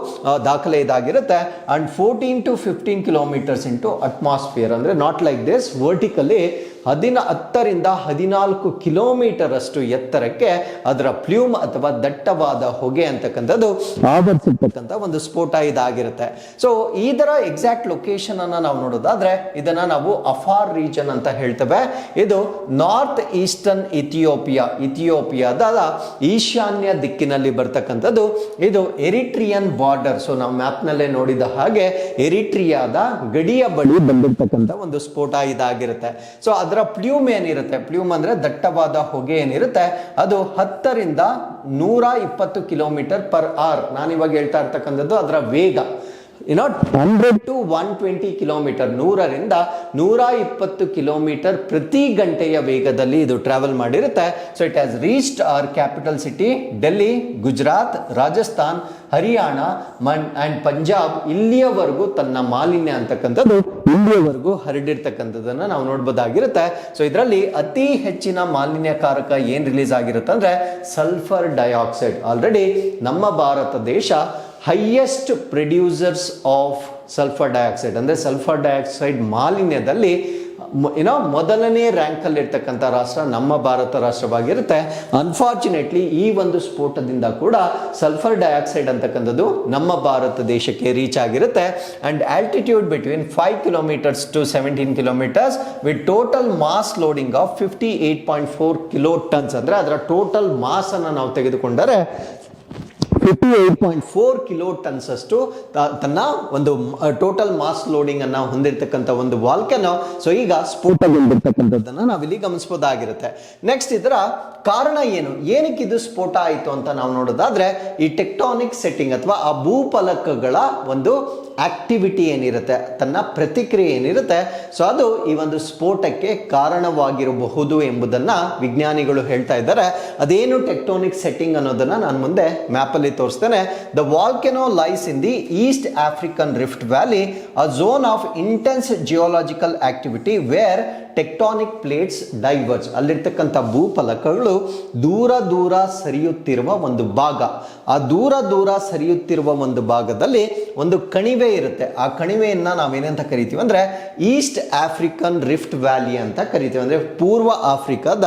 ದಾಖಲೆ ಇದಾಗಿರುತ್ತೆ. And 14 to 15 kilometres into atmosphere, ಅಂದ್ರೆ ನಾಟ್ ಲೈಕ್ ದಿಸ್ ವರ್ಟಿಕಲಿ 10ರಿಂದ 14 ಕಿಲೋಮೀಟರ್ ಅಷ್ಟು ಎತ್ತರಕ್ಕೆ ಅದರ ಪ್ಲ್ಯೂಮ್ ಅಥವಾ ದಟ್ಟವಾದ ಹೊಗೆ ಅಂತಕ್ಕಂಥದ್ದು ಆವರಿಸಿರ್ತಕ್ಕಂಥ ಒಂದು ಸ್ಫೋಟ ಇದಾಗಿರುತ್ತೆ. ಸೊ ಇದರ ಎಕ್ಸಾಕ್ಟ್ ಲೊಕೇಶನ್ ಅನ್ನ ನಾವು ನೋಡೋದಾದ್ರೆ ಇದನ್ನ ನಾವು ಅಫಾರ್ ರೀಜನ್ ಅಂತ ಹೇಳ್ತೇವೆ. ಇದು ನಾರ್ತ್ ಈಸ್ಟರ್ನ್ ಇಥಿಯೋಪಿಯಾದ ಈಶಾನ್ಯ ದಿಕ್ಕಿನಲ್ಲಿ ಬರ್ತಕ್ಕಂಥದ್ದು. ಇದು ಎರಿಟ್ರಿಯನ್ ಬಾರ್ಡರ್. ಸೊ ನಾವು ಮ್ಯಾಪ್ ನಲ್ಲೇ ನೋಡಿದ ಹಾಗೆ ಎರಿಟ್ರಿಯಾದ ಗಡಿಯ ಬಳಿ ಬಂದಿರತಕ್ಕಂಥ ಒಂದು ಸ್ಫೋಟ ಇದಾಗಿರುತ್ತೆ. ಸೊ ಅದರ ಪ್ಲ್ಯೂಮ್ ಏನಿರುತ್ತೆ, ಪ್ಲ್ಯೂಮ್ ಅಂದ್ರೆ ದಟ್ಟವಾದ ಹೊಗೆ ಏನಿರುತ್ತೆ, ಅದು 10ರಿಂದ 120 ಕಿಲೋಮೀಟರ್ ಪರ್ ಅವರ್. ನಾನಿವಾಗ ಹೇಳ್ತಾ ಇರ್ತಕ್ಕಂಥದ್ದು ಅದರ ವೇಗ 100 to 120 ಕಿಲೋಮೀಟರ್, 100ರಿಂದ 120 ಕಿಲೋಮೀಟರ್ ಪ್ರತಿ ಗಂಟೆಯ ವೇಗದಲ್ಲಿ ಇದು ಟ್ರಾವೆಲ್ ಮಾಡಿರುತ್ತೆ. So it has reached our capital city Delhi, Gujarat, Rajasthan, Haryana and Punjab. ಇಲ್ಲಿಯವರೆಗೂ ತನ್ನ ಮಾಲಿನ್ಯ ಅಂತಕ್ಕಂಥದ್ದು ಇಲ್ಲಿಯವರೆಗೂ ಹರಡಿರ್ತಕ್ಕಂಥದ್ದನ್ನ ನಾವು ನೋಡ್ಬೋದಾಗಿರುತ್ತೆ. ಸೊ ಇದರಲ್ಲಿ ಅತಿ ಹೆಚ್ಚಿನ ಮಾಲಿನ್ಯಕಾರಕ ಏನ್ ರಿಲೀಸ್ ಆಗಿರುತ್ತೆ ಅಂದ್ರೆ ಸಲ್ಫರ್ ಡೈಆಕ್ಸೈಡ್. ಆಲ್ರೆಡಿ ನಮ್ಮ ಭಾರತ ದೇಶ highest producers of sulphur dioxide ಅಂದ್ರೆ ಸಲ್ಫರ್ ಡೈಆಕ್ಸೈಡ್ ಮಾಲಿನ್ಯದಲ್ಲಿ ಮೊದಲನೇ ರ್ಯಾಂಕ್ ಅಲ್ಲಿ ಇರ್ತಕ್ಕಂಥ ರಾಷ್ಟ್ರ ನಮ್ಮ ಭಾರತ ರಾಷ್ಟ್ರವಾಗಿರುತ್ತೆ. ಅನ್ಫಾರ್ಚುನೇಟ್ಲಿ ಈ ಒಂದು ಸ್ಫೋಟದಿಂದ ಕೂಡ ಸಲ್ಫರ್ ಡೈಆಕ್ಸೈಡ್ ಅಂತಕ್ಕಂಥದ್ದು ನಮ್ಮ ಭಾರತ ದೇಶಕ್ಕೆ ರೀಚ್ ಆಗಿರುತ್ತೆ. And altitude between 5 kilometres to 17 kilometres with total mass loading of 58.4 kilo tons. ಅಂದ್ರೆ ಅದರ ಟೋಟಲ್ ಮಾಸ್ ಅನ್ನು ನಾವು ತೆಗೆದುಕೊಂಡರೆ 58.4 ಕಿಲೋ ಟನ್ಸ್ ಅಷ್ಟು ತನ್ನ ಒಂದು ಟೋಟಲ್ ಮಾಸ್ ಲೋಡಿಂಗ್ ಅನ್ನ ಹೊಂದಿರತಕ್ಕಂಥ ಒಂದು ವಾಲ್ಕನೋ. ಸೊ ಈಗ ಸ್ಫೋಟಗೊಂಡಿರ್ತಕ್ಕಂಥದ್ದನ್ನ ನಾವಿಲ್ಲಿ ಗಮನಿಸಬಹುದಾಗಿರುತ್ತೆ. ನೆಕ್ಸ್ಟ್ ಇದರ ಕಾರಣ ಏನು, ಏನಕ್ಕೆ ಇದು ಸ್ಫೋಟ ಆಯಿತು ಅಂತ ನಾವು ನೋಡೋದಾದ್ರೆ ಈ ಟೆಕ್ಟಾನಿಕ್ ಸೆಟ್ಟಿಂಗ್ ಅಥವಾ ಆ ಭೂಫಲಕಗಳ ಒಂದು ಆಕ್ಟಿವಿಟಿ ಏನಿರುತ್ತೆ, ತನ್ನ ಪ್ರತಿಕ್ರಿಯೆ ಏನಿರುತ್ತೆ, ಸೊ ಅದು ಈ ಒಂದು ಸ್ಫೋಟಕ್ಕೆ ಕಾರಣವಾಗಿರಬಹುದು ಎಂಬುದನ್ನ ವಿಜ್ಞಾನಿಗಳು ಹೇಳ್ತಾ ಇದ್ದಾರೆ. ಅದೇನು ಟೆಕ್ಟೋನಿಕ್ ಸೆಟ್ಟಿಂಗ್ ಅನ್ನೋದನ್ನ ನಾನು ಮುಂದೆ ಮ್ಯಾಪ್ ಅಲ್ಲಿ ತೋರಿಸ್ತೇನೆ. The volcano lies in the East African Rift Valley, a zone of intense geological activity where tectonic plates diverge. ಅಲ್ಲಿರ್ತಕ್ಕಂಥ ಭೂಫಲಕಗಳು ದೂರ ದೂರ ಸರಿಯುತ್ತಿರುವ ಒಂದು ಭಾಗ. ಆ ದೂರ ದೂರ ಸರಿಯುತ್ತಿರುವ ಒಂದು ಭಾಗದಲ್ಲಿ ಒಂದು ಕಣಿವೆ ಇರುತ್ತೆ. ಆ ಕಣಿವೆಯನ್ನ ನಾವೇನಂತ ಕರಿತೀವಿ ಅಂದ್ರೆ ಈಸ್ಟ್ ಆಫ್ರಿಕನ್ ರಿಫ್ಟ್ ವ್ಯಾಲಿ ಅಂತ ಕರಿತೇವೆ. ಅಂದ್ರೆ ಪೂರ್ವ ಆಫ್ರಿಕಾದ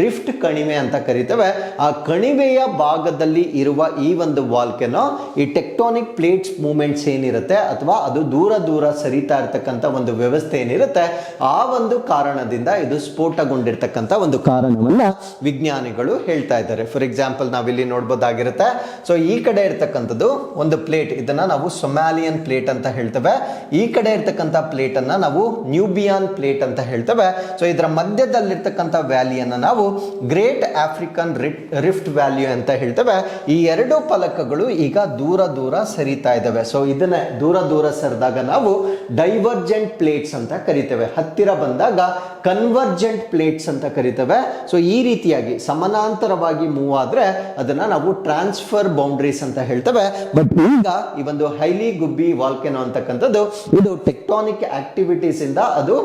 ರಿಫ್ಟ್ ಕಣಿವೆ ಅಂತ ಕರಿತೇವೆ. ಆ ಕಣಿವೆಯ ಭಾಗದಲ್ಲಿ ಇರುವ ಈ ಒಂದು ವಾಲ್ಕೆನೋ ಈ ಟೆಕ್ಟಾನಿಕ್ ಪ್ಲೇಟ್ಸ್ ಮೂವ್ಮೆಂಟ್ಸ್ ಏನಿರುತ್ತೆ ಅಥವಾ ಅದು ದೂರ ದೂರ ಸರಿತಾ ಇರತಕ್ಕಂಥ ಒಂದು ವ್ಯವಸ್ಥೆ ಏನಿರುತ್ತೆ, ಆ ಒಂದು ಕಾರಣದಿಂದ ಇದು ಸ್ಫೋಟಗೊಂಡಿರ್ತಕ್ಕಂಥ ಒಂದು ಕಾರಣವನ್ನ ವಿಜ್ಞಾನಿಗಳು ಹೇಳ್ತಾ ಇದ್ದಾರೆ. ಫಾರ್ ಎಕ್ಸಾಂಪಲ್ ನಾವಿಲ್ಲಿ ನೋಡ್ಬೋದಾಗಿರುತ್ತೆ. ಸೊ ಈ ಕಡೆ ಇರ್ತಕ್ಕಂಥದ್ದು ಒಂದು ಪ್ಲೇಟ್, ಇದನ್ನ ನಾವು ಸೊಮ್ಯಾಲಿಯನ್ ಪ್ಲೇಟ್ ಅಂತ ಹೇಳ್ತೇವೆ. ಈ ಕಡೆ ಇರ್ತಕ್ಕಂಥ ಪ್ಲೇಟ್ ಅನ್ನ ನಾವು ನ್ಯೂಬಿಯಾನ್ ಪ್ಲೇಟ್ ಅಂತ ಹೇಳ್ತೇವೆ. ಸೊ ಇದರ ಮಧ್ಯದಲ್ಲಿರ್ತಕ್ಕಂಥ ವ್ಯಾಲಿಯನ್ನ ನಾವು ಗ್ರೇಟ್ ಆಫ್ರಿಕನ್ ರಿಫ್ಟ್ ವ್ಯಾಲಿ ಅಂತ ಹೇಳ್ತೇವೆ. ಈ ಎರಡು ಫಲಕಗಳು ಈಗ ದೂರ ದೂರ ಸರಿತಾ ಇದ್ದಾವೆ. ಸೊ ಇದನ್ನ ದೂರ ದೂರ ಸರಿದಾಗ ನಾವು ಡೈವರ್ಜೆಂಟ್ ಪ್ಲೇಟ್ಸ್ ಅಂತ ಕರಿತೇವೆ. ಹತ್ತಿರ ಬಂದಾಗ ಕನ್ವರ್ಜೆಂಟ್ ಪ್ಲೇಟ್ಸ್ ಅಂತ ಕರಿತೇವೆ. ಸೊ ಈ ರೀತಿಯಾಗಿ ಸಮಾನಾಂತರವಾಗಿ ಮೂವ್ ಆದ್ರೆ ಅದನ್ನ ನಾವು ಟ್ರಾನ್ಸ್ಫರ್ ಬೌಂಡ್ರೀಸ್ ಅಂತ ಹೇಳ್ತೇವೆ. ಬಟ್ ಈಗ ಈ ಒಂದು ಹೈಲಿ ಗುಬ್ಬಿ ವಾಲ್ಕೆನೋ ಅಂತಕ್ಕಂಥದ್ದು ಇದು ಟೆಕ್ಟಾನಿಕ್ ಆಕ್ಟಿವಿಟೀಸ್ ಇಂದ ಅದು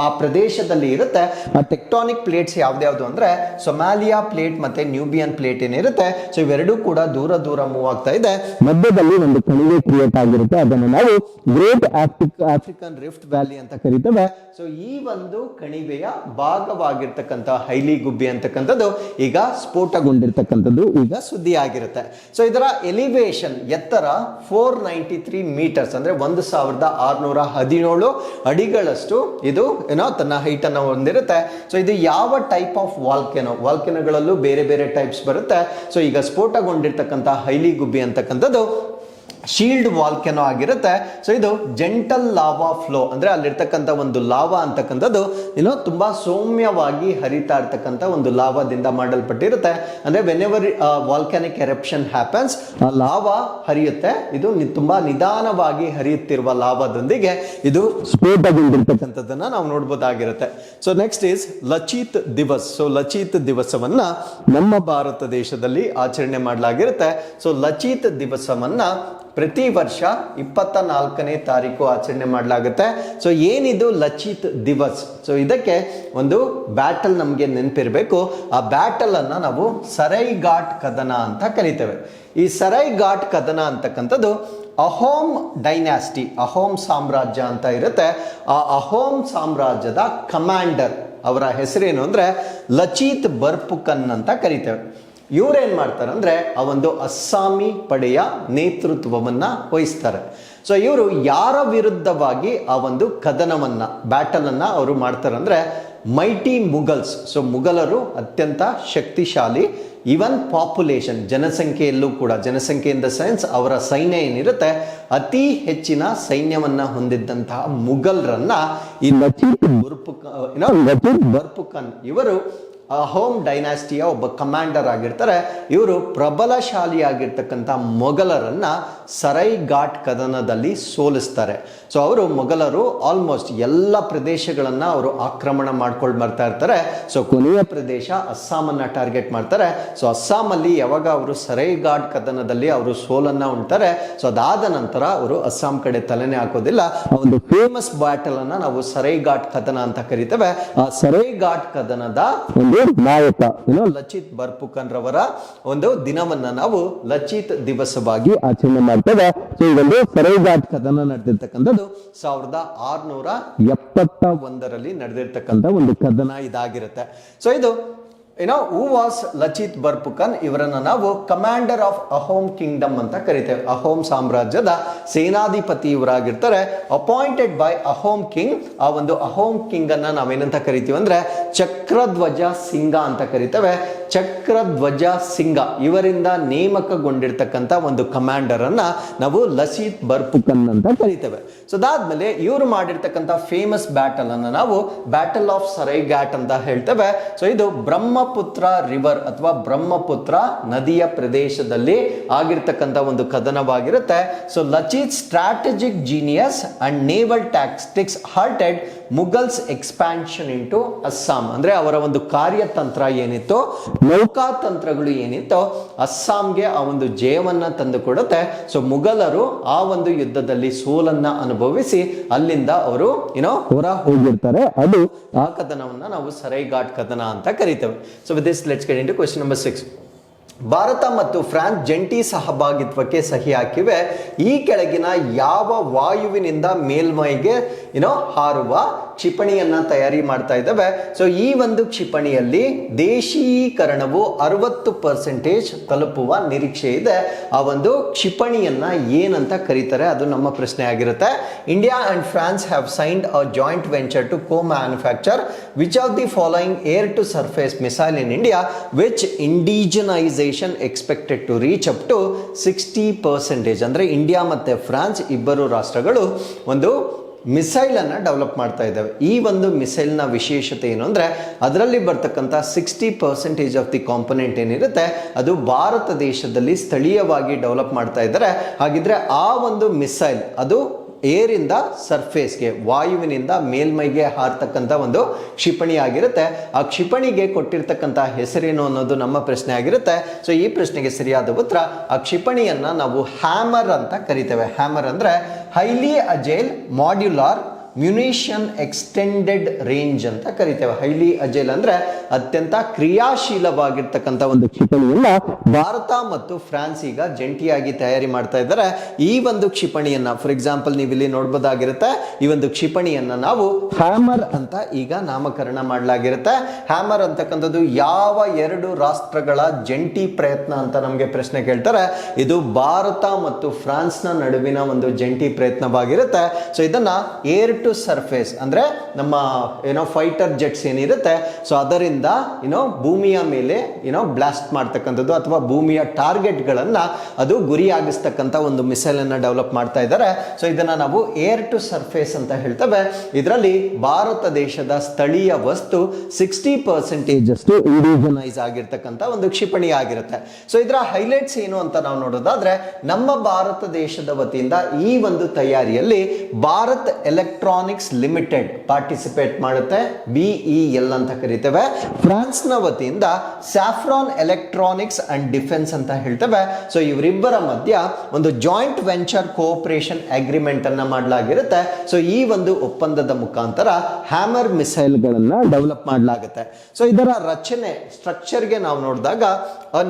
ಆ ಪ್ರದೇಶದಲ್ಲಿ ಇರುತ್ತೆ. ಆ ಟೆಕ್ಟಾನಿಕ್ ಪ್ಲೇಟ್ಸ್ ಯಾವ್ದ್ಯಾವ್ದು ಅಂದ್ರೆ ಸೊಮಾಲಿಯಾ ಪ್ಲೇಟ್ ಮತ್ತೆ ನ್ಯೂಬಿಯನ್ ಪ್ಲೇಟ್ ಏನಿರುತ್ತೆ. ಸೊ ಇವೆರಡೂ ಕೂಡ ದೂರ ದೂರ ಮೂವ್ ಆಗ್ತಾ ಇದೆ. ಮಧ್ಯದಲ್ಲಿ ಒಂದು ಕಣಿವೆ ಕ್ರಿಯೇಟ್ ಆಗಿರುತ್ತೆ. ಅದನ್ನು ನಾವು ಗ್ರೇಟ್ ಆಫ್ರಿಕನ್ ರಿಫ್ಟ್ ವ್ಯಾಲಿ ಅಂತ ಕರಿತೇವೆ. ಸೊ ಈ ಒಂದು ಕಣಿವೆಯ ಭಾಗವಾಗಿರ್ತಕ್ಕಂಥ ಹೈಲಿ ಗುಬ್ಬಿ ಅಂತಕ್ಕಂಥದ್ದು ಈಗ ಸ್ಫೋಟಗೊಂಡಿರ್ತಕ್ಕಂಥದ್ದು ಈಗ ಸುದ್ದಿ ಆಗಿರುತ್ತೆ. ಸೊ ಇದರ ಎಲಿವೇಶನ್ ಎತ್ತರ 493 ಮೀಟರ್ಸ್ ಅಂದ್ರೆ 1617 ಅಡಿಗಳಷ್ಟು ಇದು ತನ್ನ ಹೈಟ್ ಅನ್ನು ಹೊಂದಿರುತ್ತೆ. ಸೊ ಇದು ಯಾವ ಟೈಪ್ ಆಫ್ ವಾಲ್ಕೆನೋಗಳಲ್ಲೂ ಬೇರೆ ಬೇರೆ ಟೈಪ್ಸ್ ಬರುತ್ತೆ. ಸೊ ಈಗ ಸ್ಫೋಟಗೊಂಡಿರ್ತಕ್ಕಂಥ ಹೈಲಿ ಗುಬ್ಬಿ ಅಂತಕ್ಕಂಥದ್ದು ಶೀಲ್ಡ್ ವಾಲ್ಕೆನೋ ಆಗಿರುತ್ತೆ. ಸೊ ಇದು ಜೆಂಟಲ್ ಲಾವಾ ಫ್ಲೋ ಅಂದ್ರೆ ಅಲ್ಲಿರ್ತಕ್ಕಂಥ ಒಂದು ಲಾವಾ ಅಂತಕ್ಕಂಥದ್ದು ತುಂಬಾ ಸೌಮ್ಯವಾಗಿ ಹರಿತಾ ಇರ್ತಕ್ಕಂಥ ಒಂದು ಲಾವಾದಿಂದ ಮಾಡಲ್ಪಟ್ಟಿರುತ್ತೆ. ಅಂದ್ರೆ ವೆನೆವರ್ ವಾಲ್ಕ್ಯಾನಿಕ್ ಎರಪ್ಷನ್ ಹ್ಯಾಪನ್ಸ್, ಆ ಲಾವಾ ಹರಿಯುತ್ತೆ. ಇದು ತುಂಬಾ ನಿಧಾನವಾಗಿ ಹರಿಯುತ್ತಿರುವ ಲಾವಾದೊಂದಿಗೆ ಇದು ಸ್ಫೋಟಗೊಂಡಿರ್ತಕ್ಕಂಥದ್ದನ್ನ ನಾವು ನೋಡ್ಬೋದಾಗಿರುತ್ತೆ. So next is Lachit Diwas. So Lachit ದಿವಸವನ್ನ ನಮ್ಮ ಭಾರತ ದೇಶದಲ್ಲಿ ಆಚರಣೆ ಮಾಡಲಾಗಿರುತ್ತೆ. ಸೊ ಲಚಿತ್ ದಿವಸವನ್ನ ಪ್ರತಿ ವರ್ಷ 24ನೇ ತಾರೀಕು ಆಚರಣೆ ಮಾಡಲಾಗುತ್ತೆ. ಸೊ ಏನಿದು ಲಚಿತ್ ದಿವಸ್? ಸೊ ಇದಕ್ಕೆ ಒಂದು ಬ್ಯಾಟಲ್ ನಮಗೆ ನೆನಪಿರಬೇಕು. ಆ ಬ್ಯಾಟಲ್ ಅನ್ನ ನಾವು ಸರೈಘಾಟ್ ಕದನ ಅಂತ ಕರಿತೇವೆ. ಈ ಸರೈಘಾಟ್ ಕದನ ಅಂತಕ್ಕಂಥದ್ದು ಅಹೋಮ್ ಡೈನಾಸ್ಟಿ, ಅಹೋಮ್ ಸಾಮ್ರಾಜ್ಯ ಅಂತ ಇರುತ್ತೆ. ಆ ಅಹೋಮ್ ಸಾಮ್ರಾಜ್ಯದ ಕಮಾಂಡರ್ ಅವರ ಹೆಸರೇನು ಅಂದ್ರೆ ಲಚಿತ್ ಬರ್ಪುಕನ್ ಅಂತ ಕರಿತೇವೆ. ಇವ್ರೇನ್ ಮಾಡ್ತಾರೆ ಅಂದ್ರೆ ಆ ಒಂದು ಅಸ್ಸಾಮಿ ಪಡೆಯ ನೇತೃತ್ವವನ್ನ ವಹಿಸ್ತಾರೆ. ಸೊ ಇವರು ಯಾರ ವಿರುದ್ಧವಾಗಿ ಆ ಒಂದು ಕದನವನ್ನ ಬ್ಯಾಟಲ್ ಅನ್ನ ಅವರು ಮಾಡ್ತಾರೆ ಅಂದ್ರೆ ಮೈಟಿ ಮುಘಲ್ಸ್. ಸೊ ಮುಘಲರು ಅತ್ಯಂತ ಶಕ್ತಿಶಾಲಿ, ಇವನ್ ಪಾಪ್ಯುಲೇಷನ್ ಜನಸಂಖ್ಯೆಯಲ್ಲೂ ಕೂಡ, ಜನಸಂಖ್ಯೆ ಇನ್ ದ ಸೆನ್ಸ್ ಅವರ ಸೈನ್ಯ ಏನಿರುತ್ತೆ ಅತಿ ಹೆಚ್ಚಿನ ಸೈನ್ಯವನ್ನ ಹೊಂದಿದ್ದಂತಹ ಮುಘಲ್ರನ್ನ ಈ ಲಚಿತ್ ಬರ್ಪುಕನ್ ಇವರು ಅಹೋಮ್ ಡೈನಾಸ್ಟಿಯ ಒಬ್ಬ ಕಮಾಂಡರ್ ಆಗಿರ್ತಾರೆ. ಇವರು ಪ್ರಬಲಶಾಲಿಯಾಗಿರ್ತಕ್ಕಂಥ ಮೊಘಲರನ್ನ ಸರೈ ಘಾಟ್ ಕದನದಲ್ಲಿ ಸೋಲಿಸ್ತಾರೆ. ಸೊ ಅವರು ಮೊಘಲರು ಆಲ್ಮೋಸ್ಟ್ ಎಲ್ಲ ಪ್ರದೇಶಗಳನ್ನ ಅವರು ಆಕ್ರಮಣ ಮಾಡ್ಕೊಂಡು ಬರ್ತಾ ಇರ್ತಾರೆ. ಸೊ ಕೊನೆಯ ಪ್ರದೇಶ ಅಸ್ಸಾಮನ್ನ ಟಾರ್ಗೆಟ್ ಮಾಡ್ತಾರೆ. ಸೊ ಅಸ್ಸಾಮಲ್ಲಿ ಯಾವಾಗ ಅವರು ಸರೈ ಘಾಟ್ ಕದನದಲ್ಲಿ ಅವರು ಸೋಲನ್ನ ಉಣ್ತಾರೆ, ಸೊ ಅದಾದ ನಂತರ ಅವರು ಅಸ್ಸಾಂ ಕಡೆ ತಲೆನೇ ಹಾಕೋದಿಲ್ಲ. ಆ ಒಂದು ಫೇಮಸ್ ಬ್ಯಾಟಲ್ ಅನ್ನ ನಾವು ಸರೈ ಘಾಟ್ ಕದನ ಅಂತ ಕರಿತೇವೆ. ಆ ಸರೈ ಘಾಟ್ ಕದನದ ಒಂದು ನಾಯಕ ಲಚಿತ್ ಬರ್ಪುಕನ್ ರವರ ಒಂದು ದಿನವನ್ನ ನಾವು ಲಚಿತ್ ದಿವಸವಾಗಿ ಆಚರಣೆ ಮಾಡ್ತೇವೆ. ಸೊ ಈ ಒಂದು ಸರೈ ಘಾಟ್ ಕದನ ನಡೆದಿರ್ತಕ್ಕಂಥದ್ದು 1671 ನಡೆದಿರ್ತಕ್ಕಂಥ ಒಂದು ಕದನ ಇದಾಗಿರುತ್ತೆ. ಸೊ ಇದು ಹೂ ವಾಸ್ ಲಚಿತ್ ಬರ್ಪುಕನ್, ಇವರನ್ನ ನಾವು ಕಮಾಂಡರ್ ಆಫ್ ಅಹೋಮ್ ಕಿಂಗ್ಡಮ್ ಅಂತ ಕರಿತೇವೆ. ಅಹೋಮ್ ಸಾಮ್ರಾಜ್ಯದ ಸೇನಾಧಿಪತಿ ಇವರಾಗಿರ್ತಾರೆ, ಅಪಾಯಿಂಟೆಡ್ ಬೈ ಅಹೋಮ್ ಕಿಂಗ್. ಆ ಒಂದು ಅಹೋಮ್ ಕಿಂಗ್ ಅನ್ನ ನಾವೇನಂತ ಕರಿತೀವಿ ಅಂದ್ರೆ ಚಕ್ರಧ್ವಜ ಸಿಂಗ ಅಂತ ಕರಿತೇವೆ. ಚಕ್ರಧ್ವಜ ಸಿಂಗ ಇವರಿಂದ ನೇಮಕಗೊಂಡಿರ್ತಕ್ಕಂಥ ಒಂದು ಕಮಾಂಡರ್ ಅನ್ನ ನಾವು ಲಚಿತ್ ಬರ್ಪುಕನ್ ಅಂತ ಕರಿತೇವೆ. ಸೊ ಅದಾದ್ಮೇಲೆ ಇವರು ಮಾಡಿರ್ತಕ್ಕಂಥ ಫೇಮಸ್ ಬ್ಯಾಟಲ್ ಅನ್ನ ನಾವು ಬ್ಯಾಟಲ್ ಆಫ್ ಸರೈ ಘಾಟ್ ಅಂತ ಹೇಳ್ತೇವೆ. ಸೊ ಇದು ಬ್ರಹ್ಮಪುತ್ರ ರಿವರ್ ಅಥವಾ ಬ್ರಹ್ಮಪುತ್ರ ನದಿಯ ಪ್ರದೇಶದಲ್ಲಿ ಆಗಿರ್ತಕ್ಕಂಥ ಒಂದು ಕದನವಾಗಿರುತ್ತೆ. So Lachit strategic genius and naval tactics halted Mughals expansion into Assam. ಅಂದ್ರೆ ಅವರ ಒಂದು ಕಾರ್ಯತಂತ್ರ ಏನಿತ್ತು, ನೌಕಾತಂತ್ರಗಳು ಏನಿತ್ತು, ಅಸ್ಸಾಂಗೆ ಆ ಒಂದು ಜಯವನ್ನ ತಂದು ಕೊಡುತ್ತೆ. ಸೊ ಮುಘಲರು ಆ ಒಂದು ಯುದ್ಧದಲ್ಲಿ ಸೋಲನ್ನ ಅನುಭವಿಸಿ ಅಲ್ಲಿಂದ ಅವರು ಹೊರ ಹೋಗಿರ್ತಾರೆ. ಅದು ಆ ಕದನವನ್ನ ನಾವು ಸರೈ ಘಾಟ್ ಕದನ ಅಂತ ಕರಿತೇವೆ. So with this let's get into question number 6. Bharat ಮತ್ತು ಫ್ರಾನ್ಸ್ ಜಂಟಿ ಸಹಭಾಗಿತ್ವಕ್ಕೆ ಸಹಿ ಹಾಕಿವೆ. ಈ ಕೆಳಗಿನ ಯಾವ ವಾಯುವಿನಿಂದ ಮೇಲ್ಮೈಗೆ ಹಾರುವ ಕ್ಷಿಪಣಿಯನ್ನ ತಯಾರಿ ಮಾಡ್ತಾ ಇದ್ದಾವೆ. ಸೊ ಈ ಒಂದು ಕ್ಷಿಪಣಿಯಲ್ಲಿ ದೇಶೀಕರಣವು 60% ತಲುಪುವ ನಿರೀಕ್ಷೆ ಇದೆ. ಆ ಒಂದು ಕ್ಷಿಪಣಿಯನ್ನ ಏನಂತ ಕರೀತಾರೆ, ಅದು ನಮ್ಮ ಪ್ರಶ್ನೆ ಆಗಿರುತ್ತೆ. India and France have signed a joint venture to co manufacture which of the following air to surface missile in India which indigenisation expected to reach up to 60%. ಅಂದ್ರೆ ಇಂಡಿಯಾ ಮತ್ತೆ ಫ್ರಾನ್ಸ್ ಇಬ್ಬರು ರಾಷ್ಟ್ರಗಳು ಒಂದು ಮಿಸೈಲ್ ಅನ್ನ ಡೆವಲಪ್ ಮಾಡ್ತಾ ಇದ್ದಾವೆ. ಈ ಒಂದು ಮಿಸೈಲ್ ನ ವಿಶೇಷತೆ ಏನು ಅಂದ್ರೆ ಅದರಲ್ಲಿ ಬರ್ತಕ್ಕಂಥ 60% ಆಫ್ ದಿ ಕಾಂಪೊನೆಂಟ್ ಏನಿರುತ್ತೆ ಅದು ಭಾರತ ದೇಶದಲ್ಲಿ ಸ್ಥಳೀಯವಾಗಿ ಡೆವಲಪ್ ಮಾಡ್ತಾ ಇದ್ದಾರೆ. ಹಾಗಿದ್ರೆ ಆ ಒಂದು ಮಿಸೈಲ್ ಅದು ಏರಿಂದ ಸರ್ಫೇಸ್ಗೆ, ವಾಯುವಿನಿಂದ ಮೇಲ್ಮೈಗೆ ಹಾರತಕ್ಕಂಥ ಒಂದು ಕ್ಷಿಪಣಿ ಆಗಿರುತ್ತೆ. ಆ ಕ್ಷಿಪಣಿಗೆ ಕೊಟ್ಟಿರ್ತಕ್ಕಂಥ ಹೆಸರೇನು ಅನ್ನೋದು ನಮ್ಮ ಪ್ರಶ್ನೆ ಆಗಿರುತ್ತೆ. ಸೊ ಈ ಪ್ರಶ್ನೆಗೆ ಸರಿಯಾದ ಉತ್ತರ ಆ ಕ್ಷಿಪಣಿಯನ್ನ ನಾವು ಹ್ಯಾಮರ್ ಅಂತ ಕರಿತೇವೆ. ಹ್ಯಾಮರ್ ಅಂದ್ರೆ highly agile modular munition extended range ಅಂತ ಕರಿತೇವೆ. ಹೈಲಿ ಅಜೈಲ್ ಅಂದ್ರೆ ಅತ್ಯಂತ ಕ್ರಿಯಾಶೀಲವಾಗಿರ್ತಕ್ಕಂಥ ಒಂದು ಕ್ಷಿಪಣಿಯನ್ನ ಭಾರತ ಮತ್ತು ಫ್ರಾನ್ಸ್ ಈಗ ಜಂಟಿಯಾಗಿ ತಯಾರಿ ಮಾಡ್ತಾ ಇದ್ದಾರೆ. ಈ ಒಂದು ಕ್ಷಿಪಣಿಯನ್ನ ಫಾರ್ ಎಕ್ಸಾಂಪಲ್ ನೀವು ಇಲ್ಲಿ ನೋಡಬಹುದಾಗಿರುತ್ತೆ. ಈ ಒಂದು ಕ್ಷಿಪಣಿಯನ್ನ ನಾವು ಹ್ಯಾಮರ್ ಅಂತ ಈಗ ನಾಮಕರಣ ಮಾಡಲಾಗಿರುತ್ತೆ. ಹ್ಯಾಮರ್ ಅಂತಕ್ಕಂಥದ್ದು ಯಾವ ಎರಡು ರಾಷ್ಟ್ರಗಳ ಜಂಟಿ ಪ್ರಯತ್ನ ಅಂತ ನಮಗೆ ಪ್ರಶ್ನೆ ಕೇಳ್ತಾರೆ. ಇದು ಭಾರತ ಮತ್ತು ಫ್ರಾನ್ಸ್ ನ ನಡುವಿನ ಒಂದು ಜಂಟಿ ಪ್ರಯತ್ನವಾಗಿರುತ್ತೆ. ಸೊ ಇದನ್ನ ಏರ್ ಟು ಸರ್ಫೇಸ್ ಅಂದ್ರೆ ನಮ್ಮ ಫೈಟರ್ ಜೆಟ್ಸ್ ಏನಿರುತ್ತೆ ಸೊ ಅದರಿಂದ ಭೂಮಿಯ ಮೇಲೆ ಬ್ಲಾಸ್ಟ್ ಮಾಡ್ತಕ್ಕಂಥದ್ದು ಅಥವಾ ಭೂಮಿಯ ಟಾರ್ಗೆಟ್ ಗಳನ್ನ ಅದು ಗುರಿಯಾಗಿಸ್ತಕ್ಕಂಥ ಒಂದು ಮಿಸೈಲ್ ಅನ್ನ ಡೆವಲಪ್ ಮಾಡ್ತಾ ಇದ್ದಾರೆ. ಸೊ ಇದನ್ನ ನಾವು ಏರ್ ಟು ಸರ್ಫೇಸ್ ಅಂತ ಹೇಳ್ತೇವೆ. ಇದರಲ್ಲಿ ಭಾರತ ದೇಶದ ಸ್ಥಳೀಯ ವಸ್ತು 60% ಅಷ್ಟು ಇಂಡಿಜಿನೈಸ್ ಆಗಿರ್ತಕ್ಕಂಥ ಒಂದು ಕ್ಷಿಪಣಿ ಆಗಿರುತ್ತೆ. ಸೊ ಇದರ ಹೈಲೈಟ್ಸ್ ಏನು ಅಂತ ನಾವು ನೋಡೋದಾದ್ರೆ ನಮ್ಮ ಭಾರತ ದೇಶದ ವತಿಯಿಂದ ಈ ಒಂದು ತಯಾರಿಯಲ್ಲಿ ಭಾರತ್ ಎಲೆಕ್ಟ್ರಾನಿಕ್ಸ್ ಲಿಮಿಟೆಡ್ ಪಾರ್ಟಿಸಿಪೇಟ್ ಮಾಡುತ್ತೆ, BEL ಅಂತ ಕರಿತೇವೆ. ಫ್ರಾನ್ಸ್ ನ ವತಿಯಿಂದ ಸ್ಯಾಫ್ರಾನ್ ಎಲೆಕ್ಟ್ರಾನಿಕ್ಸ್ ಅಂಡ್ ಡಿಫೆನ್ಸ್ ಅಂತ ಹೇಳ್ತೇವೆ. ಸೊ ಇವರಿಬ್ಬರ ಮಧ್ಯ ಒಂದು ಜಾಯಿಂಟ್ ವೆಂಚರ್ ಕೋಆಪರೇಷನ್ ಅಗ್ರಿಮೆಂಟ್ ಅನ್ನ ಮಾಡಲಾಗಿರುತ್ತೆ. ಸೊ ಈ ಒಂದು ಒಪ್ಪಂದದ ಮುಖಾಂತರ ಹ್ಯಾಮರ್ ಮಿಸೈಲ್ ಗಳನ್ನ ಡೆವಲಪ್ ಮಾಡಲಾಗುತ್ತೆ. ಸೊ ಇದರ ರಚನೆ ಸ್ಟ್ರಕ್ಚರ್ಗೆ ನಾವು ನೋಡಿದಾಗ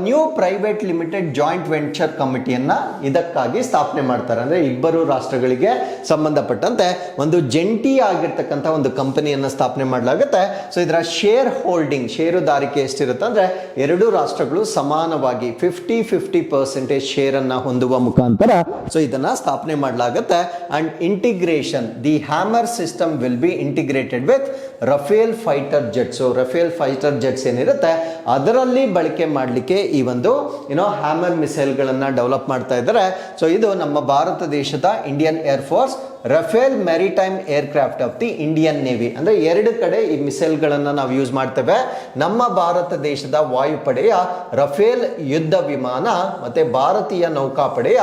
new private limited joint venture ಕಮಿಟಿಯನ್ನ ಇದಕ್ಕಾಗಿ ಸ್ಥಾಪನೆ ಮಾಡ್ತಾರೆ. ಅಂದ್ರೆ ಇಬ್ಬರು ರಾಷ್ಟ್ರಗಳಿಗೆ ಸಂಬಂಧಪಟ್ಟಂತೆ ಒಂದು ಜಂಟಿ ಆಗಿರ್ತಕ್ಕಂಥ ಒಂದು ಕಂಪನಿಯನ್ನು ಸ್ಥಾಪನೆ ಮಾಡಲಾಗುತ್ತೆ. ಸೊ ಇದರ ಶೇರ್ ಹೋಲ್ಡಿಂಗ್, ಷೇರುದಾರಿಕೆ ಎಷ್ಟಿರುತ್ತೆ ಅಂದರೆ ಎರಡೂ ರಾಷ್ಟ್ರಗಳು ಸಮಾನವಾಗಿ 50-50% ಶೇರನ್ನು ಹೊಂದುವ ಮುಖಾಂತರ ಸೊ ಇದನ್ನು ಸ್ಥಾಪನೆ ಮಾಡಲಾಗುತ್ತೆ. And integration, the hammer system will be integrated with Rafale fighter jets. Rafale fighter jets ಏನಿರುತ್ತೆ ಅದರಲ್ಲಿ ಬಳಕೆ ಮಾಡಲಿಕ್ಕೆ ಈ ಒಂದು ಹ್ಯಾಮರ್ ಮಿಸೈಲ್ಗಳನ್ನು ಡೆವಲಪ್ ಮಾಡ್ತಾ ಇದ್ದಾರೆ. ಸೊ ಇದು ನಮ್ಮ ಭಾರತ ದೇಶದ Indian air force Rafale maritime aircraft of the Indian navy, ಅಂದರೆ ಎರಡು ಕಡೆ ಈ ಮಿಸೈಲ್ಗಳನ್ನು ನಾವು ಯೂಸ್ ಮಾಡ್ತೇವೆ. ನಮ್ಮ ಭಾರತ ದೇಶದ ವಾಯುಪಡೆಯ ರಫೇಲ್ ಯುದ್ಧ ವಿಮಾನ ಮತ್ತು ಭಾರತೀಯ ನೌಕಾಪಡೆಯ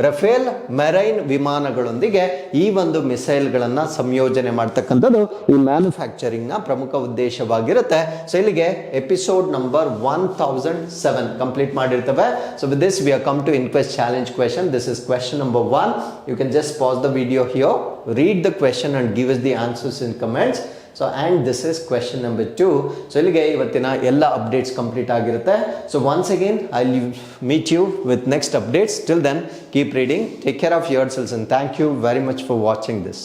ರಫೇಲ್ ಮೆರೈನ್ ವಿಮಾನಗಳೊಂದಿಗೆ ಈ ಒಂದು ಮಿಸೈಲ್ಗಳನ್ನು ಸಂಯೋಜನೆ ಮಾಡ್ತಕ್ಕಂಥದ್ದು ಈ ಮ್ಯಾನುಫ್ಯಾಕ್ಚರಿಂಗ್ನ ಪ್ರಮುಖ ಉದ್ದೇಶವಾಗಿರುತ್ತೆ. ಸೊ ಇಲ್ಲಿಗೆ ಎಪಿಸೋಡ್ ನಂಬರ್ 1007 ಕಂಪ್ಲೀಟ್ ಮಾಡಿರ್ತವೆ. So with this we are come to inquest challenge question. This is question number 1. You can just pass the video here, read the question and give us the answers in comments. So and this is question number 2. So ಇಲ್ಲಿಗೆ ಇವತ್ತಿನ ಎಲ್ಲ ಅಪ್ಡೇಟ್ಸ್ ಕಂಪ್ಲೀಟ್ ಆಗಿರುತ್ತೆ. So once again I'll meet you with next updates. Till then keep reading, take care of yourselves and thank you very much for watching this.